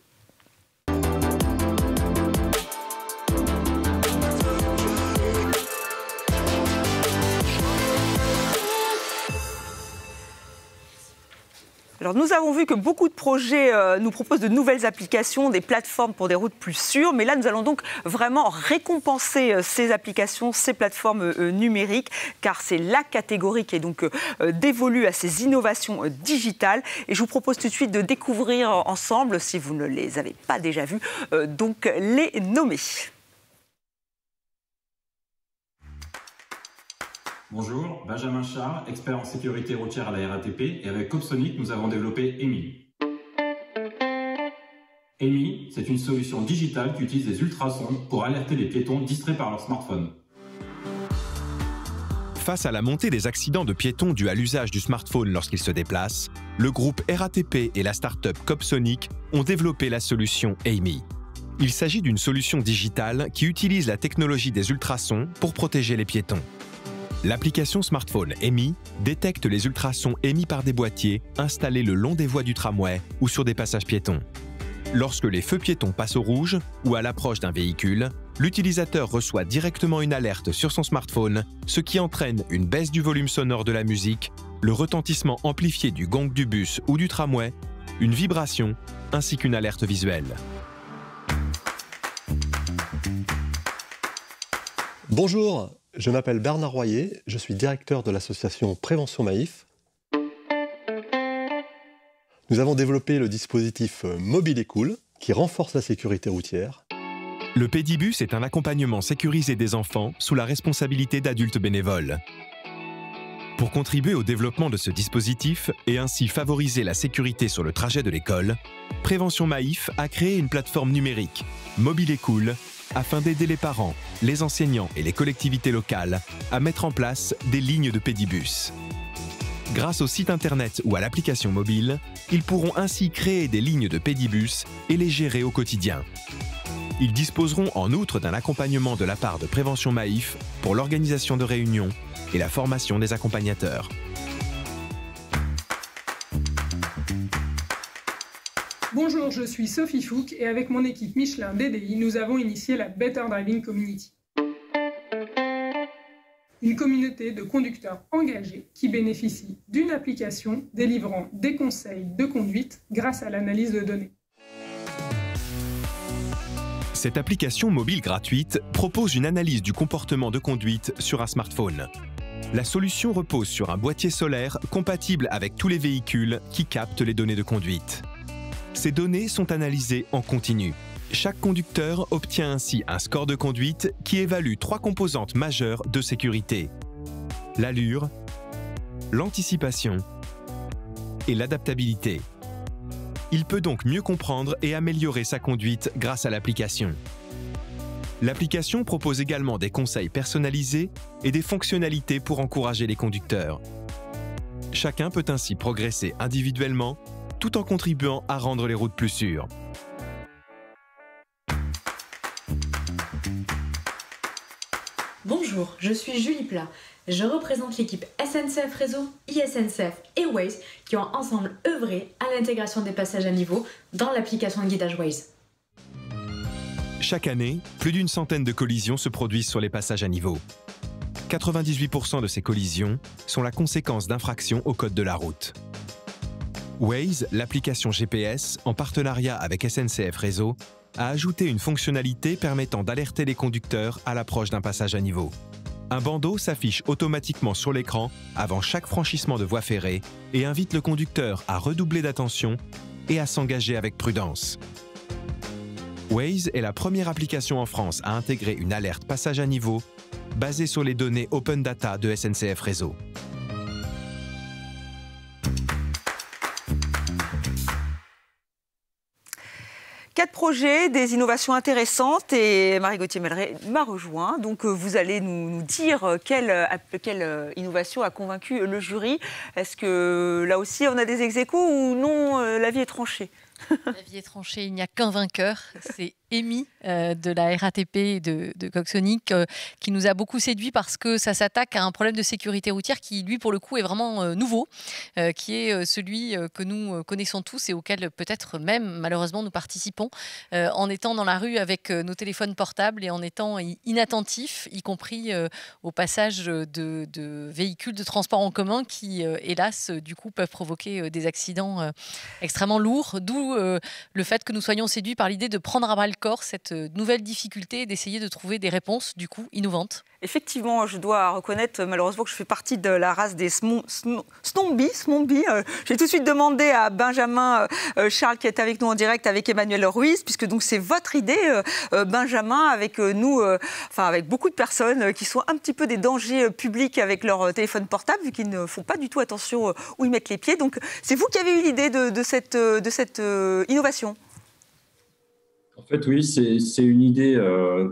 Alors nous avons vu que beaucoup de projets nous proposent de nouvelles applications, des plateformes pour des routes plus sûres, mais là nous allons donc vraiment récompenser ces applications, ces plateformes numériques, car c'est la catégorie qui est donc dévolue à ces innovations digitales. Et je vous propose tout de suite de découvrir ensemble, si vous ne les avez pas déjà vues, donc les nommer. Bonjour, Benjamin Charles, expert en sécurité routière à la RATP, et avec Copsonic, nous avons développé EMI. EMI, c'est une solution digitale qui utilise des ultrasons pour alerter les piétons distraits par leur smartphone. Face à la montée des accidents de piétons dus à l'usage du smartphone lorsqu'ils se déplacent, le groupe RATP et la start-up Copsonic ont développé la solution EMI. Il s'agit d'une solution digitale qui utilise la technologie des ultrasons pour protéger les piétons. L'application smartphone EMI détecte les ultrasons émis par des boîtiers installés le long des voies du tramway ou sur des passages piétons. Lorsque les feux piétons passent au rouge ou à l'approche d'un véhicule, l'utilisateur reçoit directement une alerte sur son smartphone, ce qui entraîne une baisse du volume sonore de la musique, le retentissement amplifié du gong du bus ou du tramway, une vibration ainsi qu'une alerte visuelle. Bonjour, je m'appelle Bernard Royer, je suis directeur de l'association Prévention Maïf. Nous avons développé le dispositif Mobile et Cool qui renforce la sécurité routière. Le Pédibus est un accompagnement sécurisé des enfants sous la responsabilité d'adultes bénévoles. Pour contribuer au développement de ce dispositif et ainsi favoriser la sécurité sur le trajet de l'école, Prévention Maïf a créé une plateforme numérique, Mobile et Cool, afin d'aider les parents, les enseignants et les collectivités locales à mettre en place des lignes de pédibus. Grâce au site internet ou à l'application mobile, ils pourront ainsi créer des lignes de pédibus et les gérer au quotidien. Ils disposeront en outre d'un accompagnement de la part de Prévention Maïf pour l'organisation de réunions et la formation des accompagnateurs. Bonjour, je suis Sophie Fouque et avec mon équipe Michelin DDI, nous avons initié la Better Driving Community. Une communauté de conducteurs engagés qui bénéficient d'une application délivrant des conseils de conduite grâce à l'analyse de données. Cette application mobile gratuite propose une analyse du comportement de conduite sur un smartphone. La solution repose sur un boîtier solaire compatible avec tous les véhicules qui captent les données de conduite. Ces données sont analysées en continu, Chaque conducteur obtient ainsi un score de conduite qui évalue 3 composantes majeures de sécurité: l'allure, l'anticipation et l'adaptabilité. Il peut donc mieux comprendre et améliorer sa conduite grâce à l'application. L'application propose également des conseils personnalisés et des fonctionnalités pour encourager les conducteurs. Chacun peut ainsi progresser individuellement tout en contribuant à rendre les routes plus sûres. Bonjour, je suis Julie Plat. Je représente l'équipe SNCF Réseau, ISNCF et Waze qui ont ensemble œuvré à l'intégration des passages à niveau dans l'application de guidage Waze. Chaque année, plus d'une centaine de collisions se produisent sur les passages à niveau. 98% de ces collisions sont la conséquence d'infractions au code de la route. Waze, l'application GPS, en partenariat avec SNCF Réseau, a ajouté une fonctionnalité permettant d'alerter les conducteurs à l'approche d'un passage à niveau. Un bandeau s'affiche automatiquement sur l'écran avant chaque franchissement de voie ferrée et invite le conducteur à redoubler d'attention et à s'engager avec prudence. Waze est la première application en France à intégrer une alerte passage à niveau basée sur les données Open Data de SNCF Réseau. Quatre projets, des innovations intéressantes et Marie Gauthier-Melleret m'a rejoint. Donc vous allez nous dire quelle innovation a convaincu le jury. Est-ce que là aussi on a des ex-aequos ou non, l'avis est tranché? L'avis est tranché, il n'y a qu'un vainqueur, c'est Amy de la RATP et de Coxonic qui nous a beaucoup séduit parce que ça s'attaque à un problème de sécurité routière qui, lui, pour le coup, est vraiment nouveau, qui est celui que nous connaissons tous et auquel peut-être même, malheureusement, nous participons en étant dans la rue avec nos téléphones portables et en étant inattentifs, y compris au passage de véhicules de transport en commun qui, hélas, du coup, peuvent provoquer des accidents extrêmement lourds, d'où le fait que nous soyons séduits par l'idée de prendre à bras le corps cette nouvelle difficulté et d'essayer de trouver des réponses, du coup, innovantes. Effectivement, je dois reconnaître malheureusement que je fais partie de la race des Snombies. J'ai tout de suite demandé à Benjamin Charles qui est avec nous en direct avec Emmanuel Ruiz, puisque donc c'est votre idée, Benjamin, avec nous, avec beaucoup de personnes qui sont un petit peu des dangers publics avec leur téléphone portable, vu qu'ils ne font pas du tout attention où ils mettent les pieds. Donc c'est vous qui avez eu l'idée de cette innovation. En fait, oui, c'est une idée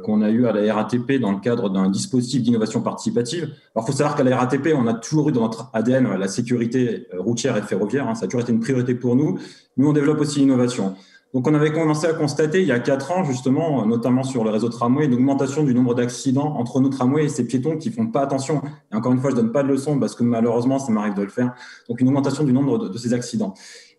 qu'on a eue à la RATP dans le cadre d'un dispositif d'innovation participative. Alors, il faut savoir qu'à la RATP, on a toujours eu dans notre ADN la sécurité routière et ferroviaire. Ça a toujours été une priorité pour nous. Nous, on développe aussi l'innovation. Donc, on avait commencé à constater il y a 4 ans, justement, notamment sur le réseau tramway, une augmentation du nombre d'accidents entre nos tramways et ces piétons qui ne font pas attention. Et encore une fois, je ne donne pas de leçon parce que malheureusement, ça m'arrive de le faire. Donc, une augmentation du nombre de ces accidents.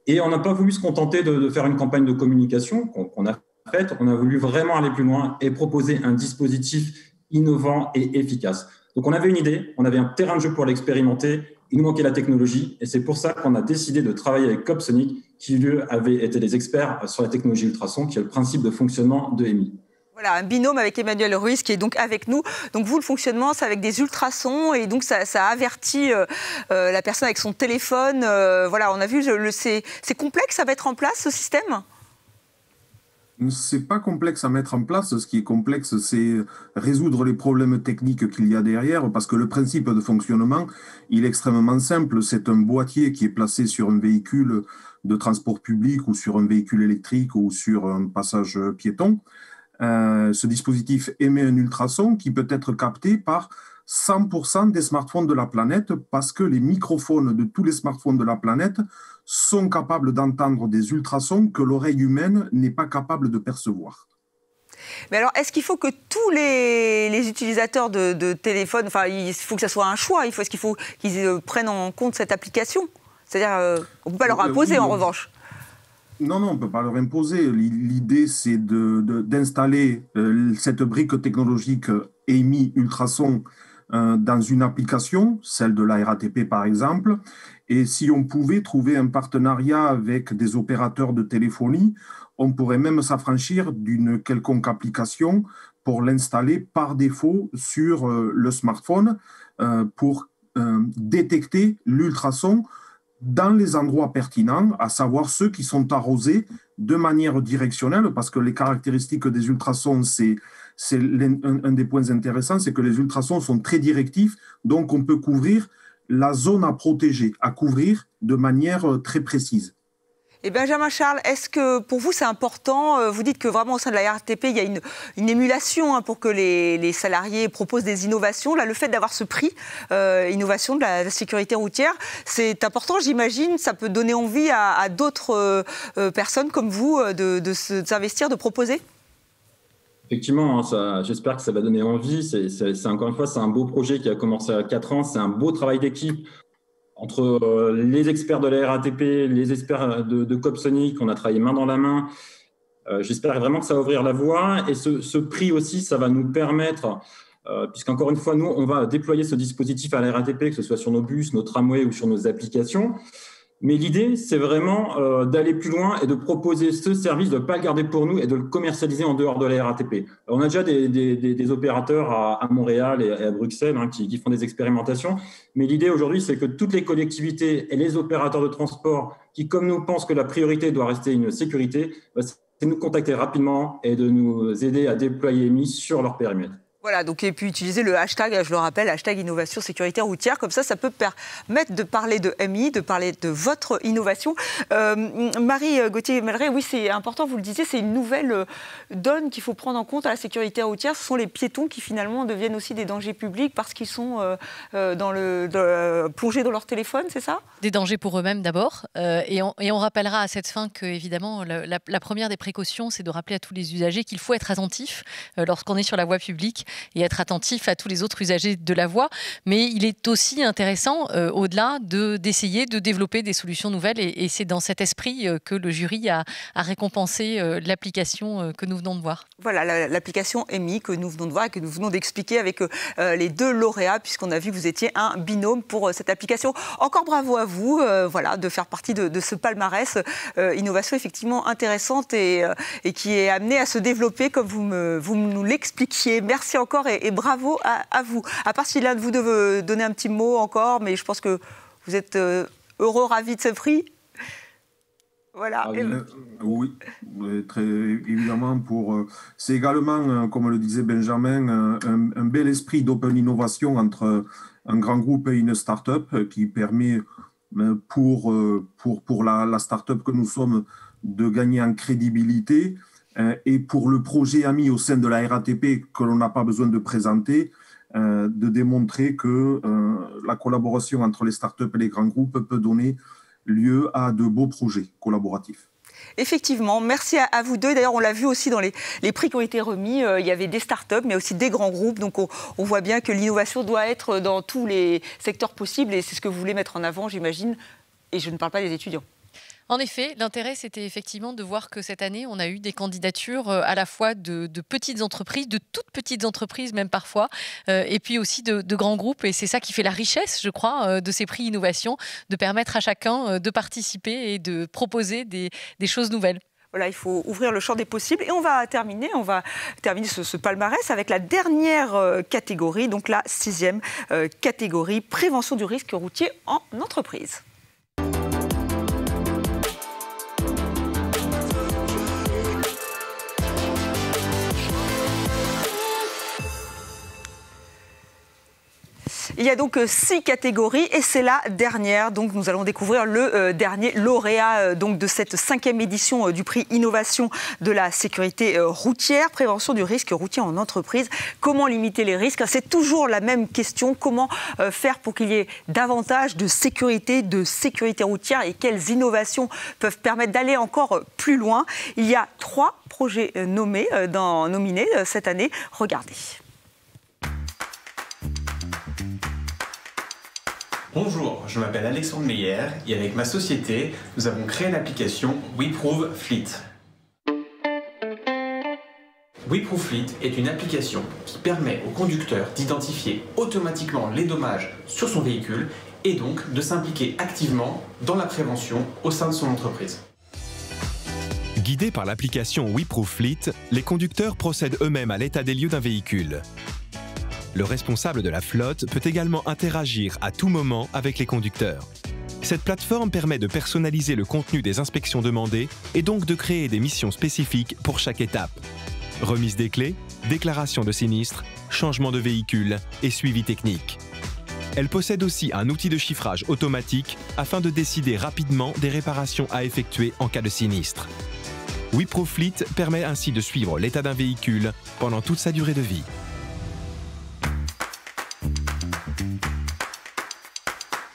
Et on n'a pas voulu se contenter de faire une campagne de communication qu'on a faite. On a voulu vraiment aller plus loin et proposer un dispositif innovant et efficace. Donc, on avait une idée, on avait un terrain de jeu pour l'expérimenter. Il nous manquait la technologie et c'est pour ça qu'on a décidé de travailler avec Copsonic, qui, lui, avait été les experts sur la technologie ultrason, qui est le principe de fonctionnement de EMI. Voilà, un binôme avec Emmanuel Ruiz qui est donc avec nous. Donc vous, le fonctionnement, c'est avec des ultrasons et donc ça avertit la personne avec son téléphone. Voilà, on a vu, c'est complexe à mettre en place ce système ? C'est pas complexe à mettre en place. Ce qui est complexe, c'est résoudre les problèmes techniques qu'il y a derrière, parce que le principe de fonctionnement, il est extrêmement simple. C'est un boîtier qui est placé sur un véhicule de transport public ou sur un véhicule électrique ou sur un passage piéton. Ce dispositif émet un ultrason qui peut être capté par 100% des smartphones de la planète, parce que les microphones de tous les smartphones de la planète sont capables d'entendre des ultrasons que l'oreille humaine n'est pas capable de percevoir. Mais alors, est-ce qu'il faut que tous les utilisateurs de téléphones, il faut que ça soit un choix, est-ce qu'il faut qu'ils prennent en compte cette application ? C'est-à-dire, on ne peut pas leur imposer en revanche. Non, on ne peut pas leur imposer. L'idée, c'est d'installer cette brique technologique EMI ultrason dans une application, celle de la RATP par exemple, et si on pouvait trouver un partenariat avec des opérateurs de téléphonie, on pourrait même s'affranchir d'une quelconque application pour l'installer par défaut sur le smartphone pour détecter l'ultrason dans les endroits pertinents, à savoir ceux qui sont arrosés de manière directionnelle, parce que les caractéristiques des ultrasons, c'est un des points intéressants, c'est que les ultrasons sont très directifs, donc on peut couvrir la zone à protéger, à couvrir de manière très précise. Et Benjamin Charles, est-ce que pour vous c'est important? Vous dites que vraiment au sein de la RATP, il y a une émulation pour que les salariés proposent des innovations. Là, le fait d'avoir ce prix innovation de la sécurité routière, c'est important, j'imagine. Ça peut donner envie à d'autres personnes comme vous de s'investir, de proposer? Effectivement, j'espère que ça va donner envie. C'est encore une fois, c'est un beau projet qui a commencé à 4 ans. C'est un beau travail d'équipe entre les experts de la RATP, les experts de Copsonic. On a travaillé main dans la main. J'espère vraiment que ça va ouvrir la voie. Et ce prix aussi, ça va nous permettre, puisqu'encore une fois, nous, on va déployer ce dispositif à la RATP, que ce soit sur nos bus, nos tramways ou sur nos applications. Mais l'idée, c'est vraiment d'aller plus loin et de proposer ce service, de ne pas le garder pour nous et de le commercialiser en dehors de la RATP. On a déjà des opérateurs à Montréal et à Bruxelles qui font des expérimentations. Mais l'idée aujourd'hui, c'est que toutes les collectivités et les opérateurs de transport qui, comme nous, pensent que la priorité doit rester une sécurité, c'est de nous contacter rapidement et de nous aider à déployer EMI sur leur périmètre. Voilà, donc, et puis utiliser le hashtag, je le rappelle, hashtag innovation sécurité routière. Comme ça peut permettre de parler de MI, de parler de votre innovation. Marie Gauthier-Melleret, oui, c'est important, vous le disiez, c'est une nouvelle donne qu'il faut prendre en compte à la sécurité routière. Ce sont les piétons qui finalement deviennent aussi des dangers publics parce qu'ils sont plongés dans leur téléphone, c'est ça? Des dangers pour eux-mêmes d'abord. Et on rappellera à cette fin que, évidemment, la première des précautions, c'est de rappeler à tous les usagers qu'il faut être attentif lorsqu'on est sur la voie publique et être attentif à tous les autres usagers de la voie. Mais il est aussi intéressant, au-delà, d'essayer de développer des solutions nouvelles. Et c'est dans cet esprit que le jury a récompensé l'application que nous venons de voir. Voilà, l'application EMI que nous venons de voir et que nous venons d'expliquer avec les 2 lauréats, puisqu'on a vu que vous étiez un binôme pour cette application. Encore bravo à vous voilà, de faire partie de ce palmarès. Innovation effectivement intéressante et qui est amenée à se développer comme vous nous l'expliquiez. Merci encore et bravo à vous. À part si l'un de vous devez donner un petit mot encore, mais je pense que vous êtes heureux, ravi de ce prix. Voilà. Oui, très évidemment. C'est également, comme le disait Benjamin, un bel esprit d'open innovation entre un grand groupe et une start-up qui permet pour la start-up que nous sommes de gagner en crédibilité. Et pour le projet AMI au sein de la RATP que l'on n'a pas besoin de présenter, de démontrer que la collaboration entre les startups et les grands groupes peut donner lieu à de beaux projets collaboratifs. Effectivement, merci à vous deux. D'ailleurs, on l'a vu aussi dans les prix qui ont été remis. Il y avait des startups, mais aussi des grands groupes. Donc, on voit bien que l'innovation doit être dans tous les secteurs possibles. Et c'est ce que vous voulez mettre en avant, j'imagine. Et je ne parle pas des étudiants. En effet, l'intérêt, c'était effectivement de voir que cette année, on a eu des candidatures à la fois de petites entreprises, de toutes petites entreprises même parfois, et puis aussi de grands groupes. Et c'est ça qui fait la richesse, je crois, de ces prix innovation, de permettre à chacun de participer et de proposer des choses nouvelles. Voilà, il faut ouvrir le champ des possibles. Et on va terminer ce palmarès avec la dernière catégorie, donc la 6e catégorie, prévention du risque routier en entreprise. Il y a donc 6 catégories et c'est la dernière. Donc nous allons découvrir le dernier lauréat de cette 5e édition du prix Innovation de la sécurité routière, prévention du risque routier en entreprise. Comment limiter les risques? C'est toujours la même question. Comment faire pour qu'il y ait davantage de sécurité routière et quelles innovations peuvent permettre d'aller encore plus loin? Il y a 3 projets nominés cette année. Regardez. Bonjour, je m'appelle Alexandre Meyer et avec ma société, nous avons créé l'application WeProve Fleet. WeProve Fleet est une application qui permet au conducteur d'identifier automatiquement les dommages sur son véhicule et donc de s'impliquer activement dans la prévention au sein de son entreprise. Guidés par l'application WeProve Fleet, les conducteurs procèdent eux-mêmes à l'état des lieux d'un véhicule. Le responsable de la flotte peut également interagir à tout moment avec les conducteurs. Cette plateforme permet de personnaliser le contenu des inspections demandées et donc de créer des missions spécifiques pour chaque étape. Remise des clés, déclaration de sinistre, changement de véhicule et suivi technique. Elle possède aussi un outil de chiffrage automatique afin de décider rapidement des réparations à effectuer en cas de sinistre. WeProFleet permet ainsi de suivre l'état d'un véhicule pendant toute sa durée de vie.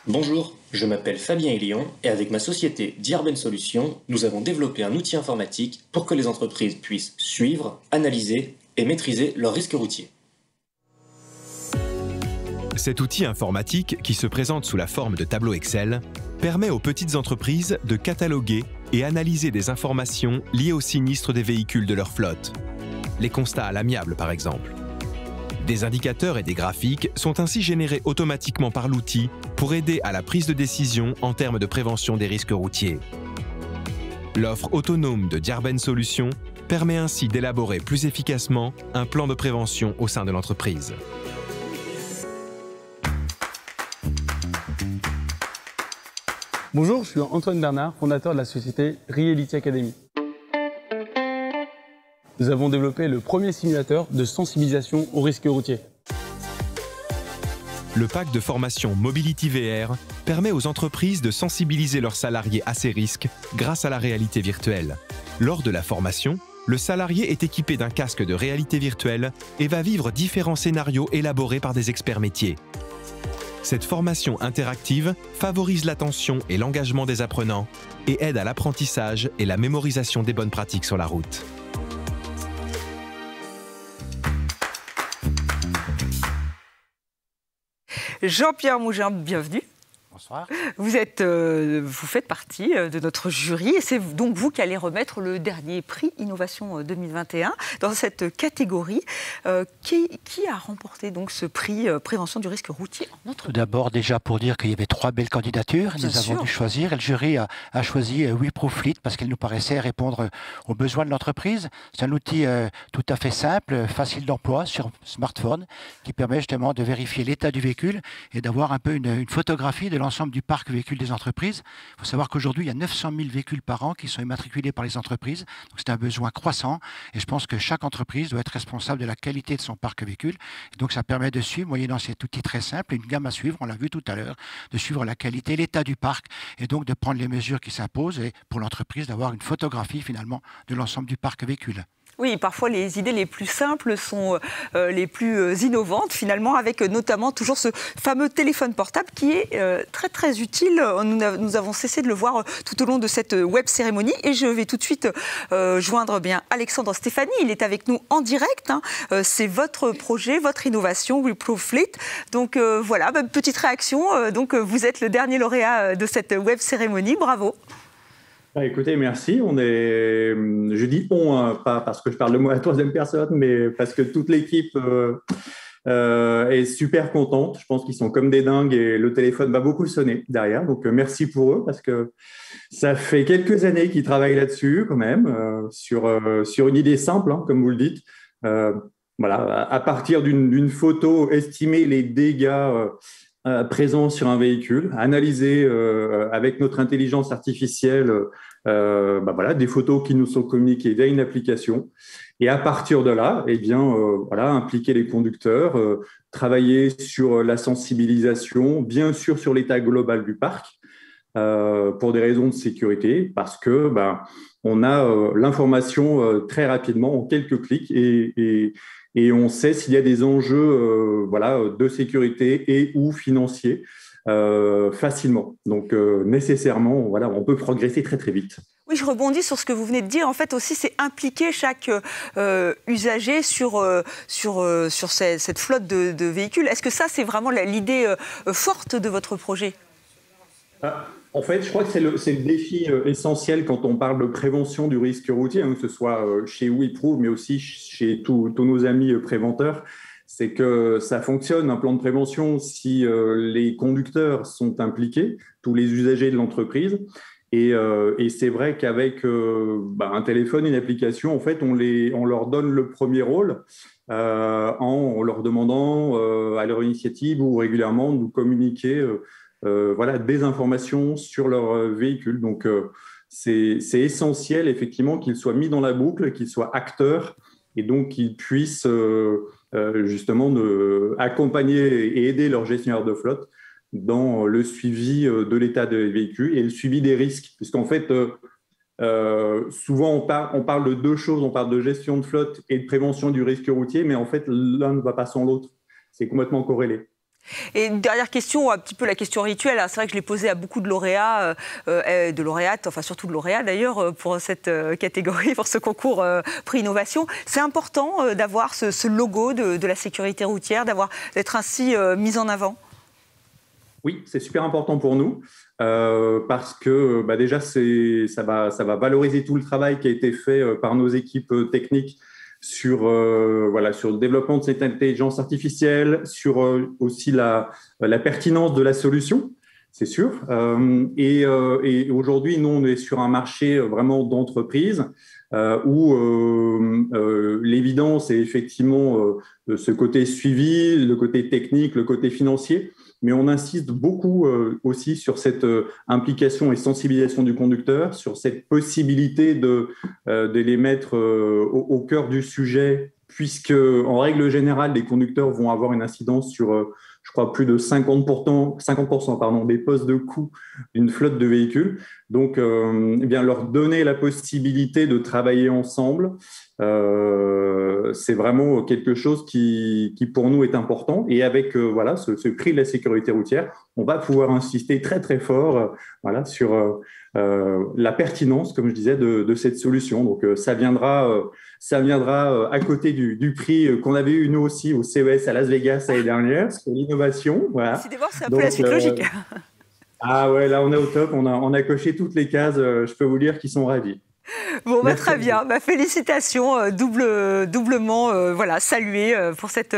Bonjour, je m'appelle Fabien Elion et avec ma société Diarben Solutions, nous avons développé un outil informatique pour que les entreprises puissent suivre, analyser et maîtriser leurs risques routiers. Cet outil informatique, qui se présente sous la forme de tableau Excel, permet aux petites entreprises de cataloguer et analyser des informations liées aux sinistres des véhicules de leur flotte. Les constats à l'amiable, par exemple. Des indicateurs et des graphiques sont ainsi générés automatiquement par l'outil pour aider à la prise de décision en termes de prévention des risques routiers. L'offre autonome de Diarben Solutions permet ainsi d'élaborer plus efficacement un plan de prévention au sein de l'entreprise. Bonjour, je suis Antoine Bernard, fondateur de la société Reality Academy. Nous avons développé le premier simulateur de sensibilisation aux risques routiers. Le pack de formation Mobility VR permet aux entreprises de sensibiliser leurs salariés à ces risques grâce à la réalité virtuelle. Lors de la formation, le salarié est équipé d'un casque de réalité virtuelle et va vivre différents scénarios élaborés par des experts métiers. Cette formation interactive favorise l'attention et l'engagement des apprenants et aide à l'apprentissage et la mémorisation des bonnes pratiques sur la route. Jean-Pierre Mougin, bienvenue. Bonsoir. Vous faites partie de notre jury et c'est donc vous qui allez remettre le dernier prix Innovation 2021 dans cette catégorie. Qui a remporté donc ce prix Prévention du risque routier en notre... Tout d'abord, déjà pour dire qu'il y avait 3 belles candidatures, nous avons dû choisir et le jury a choisi WeProFleet parce qu'il nous paraissait répondre aux besoins de l'entreprise. C'est un outil tout à fait simple, facile d'emploi sur smartphone qui permet justement de vérifier l'état du véhicule et d'avoir un peu une photographie de l'ensemble du parc véhicule des entreprises. Il faut savoir qu'aujourd'hui, il y a 900 000 véhicules par an qui sont immatriculés par les entreprises. Donc c'est un besoin croissant et je pense que chaque entreprise doit être responsable de la qualité de son parc véhicule. Et donc ça permet de suivre, moyennant cet outil très simple, une gamme à suivre, on l'a vu tout à l'heure, de suivre la qualité, l'état du parc et donc de prendre les mesures qui s'imposent et pour l'entreprise d'avoir une photographie finalement de l'ensemble du parc véhicule. Oui, parfois les idées les plus simples sont les plus innovantes finalement, avec notamment toujours ce fameux téléphone portable qui est très très utile. Nous avons cessé de le voir tout au long de cette web cérémonie et je vais tout de suite joindre Alexandre Stéphanie. Il est avec nous en direct. C'est votre projet, votre innovation, WeProFleet. Donc voilà, petite réaction. Donc vous êtes le dernier lauréat de cette web cérémonie. Bravo. Écoutez, merci. Je dis on, hein, pas parce que je parle de moi à la troisième personne, mais parce que toute l'équipe est super contente. Je pense qu'ils sont comme des dingues et le téléphone va beaucoup sonner derrière. Donc, merci pour eux parce que ça fait quelques années qu'ils travaillent là-dessus quand même, sur une idée simple, hein, comme vous le dites. Voilà, à partir d'une photo, estimer les dégâts présents sur un véhicule, analyser avec notre intelligence artificielle voilà, des photos qui nous sont communiquées via une application. Et à partir de là, eh bien, voilà, impliquer les conducteurs, travailler sur la sensibilisation, bien sûr sur l'état global du parc, pour des raisons de sécurité, parce que on a l'information très rapidement en quelques clics et on sait s'il y a des enjeux voilà, de sécurité et ou financiers facilement. Donc, nécessairement, voilà, on peut progresser très, très vite. Oui, je rebondis sur ce que vous venez de dire. En fait, aussi, c'est impliquer chaque usager sur cette flotte de véhicules. Est-ce que ça, c'est vraiment l'idée forte de votre projet ? En fait, je crois que c'est le défi essentiel quand on parle de prévention du risque routier, hein, que ce soit chez WePro, mais aussi chez tous nos amis préventeurs. C'est que ça fonctionne, un plan de prévention, si les conducteurs sont impliqués, tous les usagers de l'entreprise. Et c'est vrai qu'avec un téléphone, une application, en fait, on leur donne le premier rôle en leur demandant à leur initiative ou régulièrement de nous communiquer des informations sur leur véhicule. Donc, c'est essentiel, effectivement, qu'ils soient mis dans la boucle, qu'ils soient acteurs et donc qu'ils puissent justement accompagner et aider leurs gestionnaires de flotte dans le suivi de l'état des véhicules et le suivi des risques. Puisqu'en fait, souvent, on parle de deux choses. On parle de gestion de flotte et de prévention du risque routier, mais en fait, l'un ne va pas sans l'autre. C'est complètement corrélé. Et une dernière question, un petit peu la question rituelle. C'est vrai que je l'ai posée à beaucoup de lauréats, de lauréates, enfin surtout de lauréats d'ailleurs, pour cette catégorie, pour ce concours Prix Innovation. C'est important d'avoir ce logo de la sécurité routière, d'être ainsi mis en avant? Oui, c'est super important pour nous parce que déjà, ça va valoriser tout le travail qui a été fait par nos équipes techniques sur le développement de cette intelligence artificielle, sur aussi la pertinence de la solution, c'est sûr. Et aujourd'hui, nous, on est sur un marché vraiment d'entreprise où l'évidence est effectivement ce côté suivi, le côté technique, le côté financier. Mais on insiste beaucoup aussi sur cette implication et sensibilisation du conducteur, sur cette possibilité de les mettre au cœur du sujet, puisque en règle générale, les conducteurs vont avoir une incidence sur, je crois, plus de 50% des postes de coût d'une flotte de véhicules. Donc, leur donner la possibilité de travailler ensemble, c'est vraiment quelque chose qui pour nous est important. Et avec ce prix de la sécurité routière, on va pouvoir insister très très fort sur la pertinence, comme je disais, de cette solution. Donc ça viendra à côté du prix qu'on avait eu nous aussi au CES à Las Vegas l'année dernière, sur l'innovation. Voilà. Décidément, c'est un peu la suite logique. Ah ouais, là on est au top, on a coché toutes les cases, je peux vous dire qu'ils sont ravis. Bon, très bien. Félicitations, doublement saluées pour cette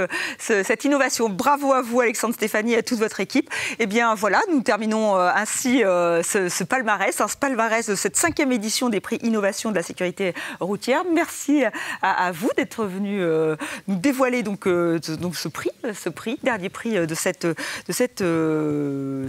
innovation. Bravo à vous, Alexandre Stéphanie, et à toute votre équipe. Eh bien, voilà, nous terminons ainsi ce palmarès de cette 5e édition des prix Innovation de la sécurité routière. Merci à vous d'être venus nous dévoiler donc ce prix, dernier prix de cette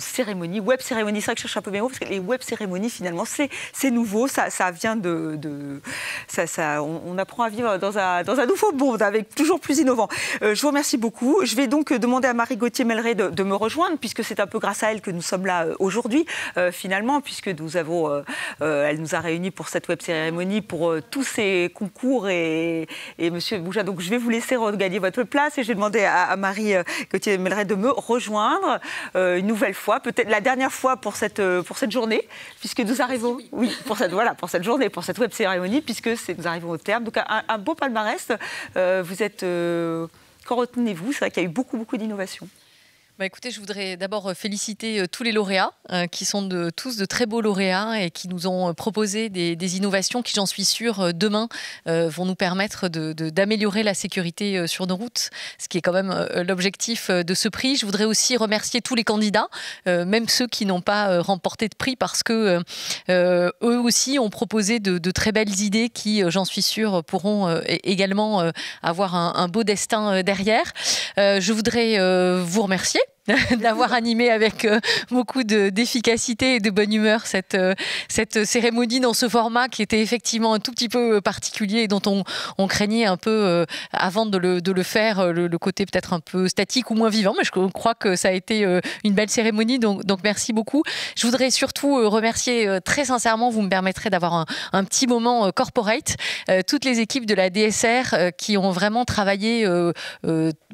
cérémonie, web cérémonie. C'est vrai que je cherche un peu mes mots, parce que les web cérémonies, finalement, c'est nouveau, ça vient on apprend à vivre dans un nouveau monde, avec toujours plus innovant. Je vous remercie beaucoup. Je vais donc demander à Marie Gauthier-Melleret de me rejoindre, puisque c'est un peu grâce à elle que nous sommes là aujourd'hui, finalement, puisque elle nous a réunis pour cette web cérémonie, pour tous ces concours et Monsieur Bouja. Donc je vais vous laisser regagner votre place et je vais demander à Marie Gauthier-Melleret de me rejoindre une nouvelle fois, peut-être la dernière fois pour cette journée, puisque nous arrivons, pour cette journée, pour cette web cérémonie, puisque nous arrivons au terme. Donc un beau palmarès. Qu'en retenez-vous? C'est vrai qu'il y a eu beaucoup d'innovations. Écoutez, je voudrais d'abord féliciter tous les lauréats, qui sont tous de très beaux lauréats et qui nous ont proposé des innovations qui, j'en suis sûre, demain vont nous permettre d'améliorer la sécurité sur nos routes, ce qui est quand même l'objectif de ce prix. Je voudrais aussi remercier tous les candidats, même ceux qui n'ont pas remporté de prix, parce que eux aussi ont proposé de très belles idées qui, j'en suis sûre, pourront également avoir un beau destin derrière. Je voudrais vous remercier d'avoir animé avec beaucoup d'efficacité et de bonne humeur cette cérémonie dans ce format qui était effectivement un tout petit peu particulier et dont on craignait un peu avant de le faire, le côté peut-être un peu statique ou moins vivant, mais je crois que ça a été une belle cérémonie, donc merci beaucoup. Je voudrais surtout remercier très sincèrement, vous me permettrez d'avoir un petit moment corporate, toutes les équipes de la DSR qui ont vraiment travaillé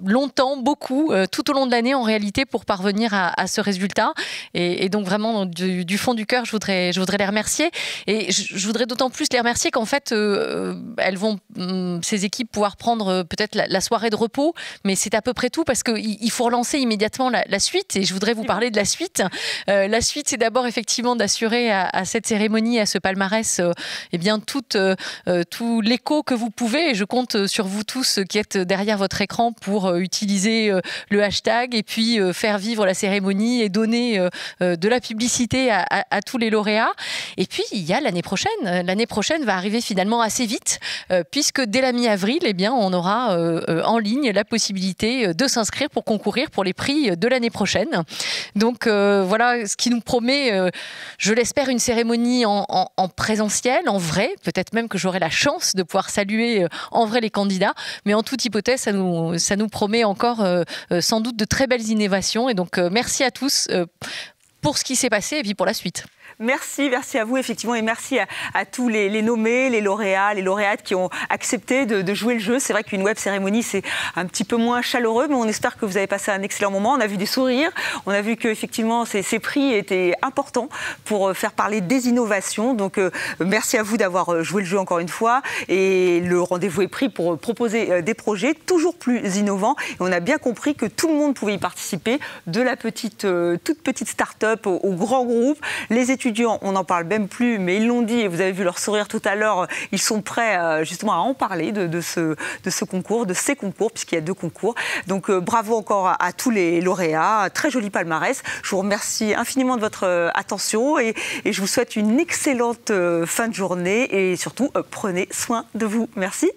longtemps, beaucoup, tout au long de l'année en réalité, pour parvenir à ce résultat. Et donc vraiment du fond du cœur, je voudrais les remercier. Et je voudrais d'autant plus les remercier qu'en fait, elles vont, ces équipes, pouvoir prendre peut-être la soirée de repos, mais c'est à peu près tout, parce qu'il faut relancer immédiatement la suite. Et je voudrais vous parler de la suite. La suite, c'est d'abord effectivement d'assurer à cette cérémonie, à ce palmarès, tout l'écho que vous pouvez. Et je compte sur vous tous qui êtes derrière votre écran pour utiliser le hashtag et puis faire vivre la cérémonie et donner de la publicité à tous les lauréats. Et puis, il y a l'année prochaine. L'année prochaine va arriver finalement assez vite, puisque dès la mi-avril, eh bien, on aura en ligne la possibilité de s'inscrire pour concourir pour les prix de l'année prochaine. Donc, voilà ce qui nous promet, je l'espère, une cérémonie en présentiel, en vrai. Peut-être même que j'aurai la chance de pouvoir saluer en vrai les candidats. Mais en toute hypothèse, ça nous promet encore sans doute de très belles innovations. Et donc, merci à tous pour ce qui s'est passé et puis pour la suite. Merci à vous effectivement et merci à tous les nommés, les lauréats, les lauréates qui ont accepté de jouer le jeu. C'est vrai qu'une web cérémonie c'est un petit peu moins chaleureux, mais on espère que vous avez passé un excellent moment. On a vu des sourires, on a vu qu'effectivement ces prix étaient importants pour faire parler des innovations. Donc merci à vous d'avoir joué le jeu encore une fois et le rendez-vous est pris pour proposer des projets toujours plus innovants. Et on a bien compris que tout le monde pouvait y participer, de la toute petite start-up au grand groupe. Les étudiants, on n'en parle même plus, mais ils l'ont dit, et vous avez vu leur sourire tout à l'heure, ils sont prêts justement à en parler de ce concours, de ces concours, puisqu'il y a 2 concours. Donc bravo encore à tous les lauréats, très joli palmarès. Je vous remercie infiniment de votre attention et je vous souhaite une excellente fin de journée et surtout prenez soin de vous. Merci.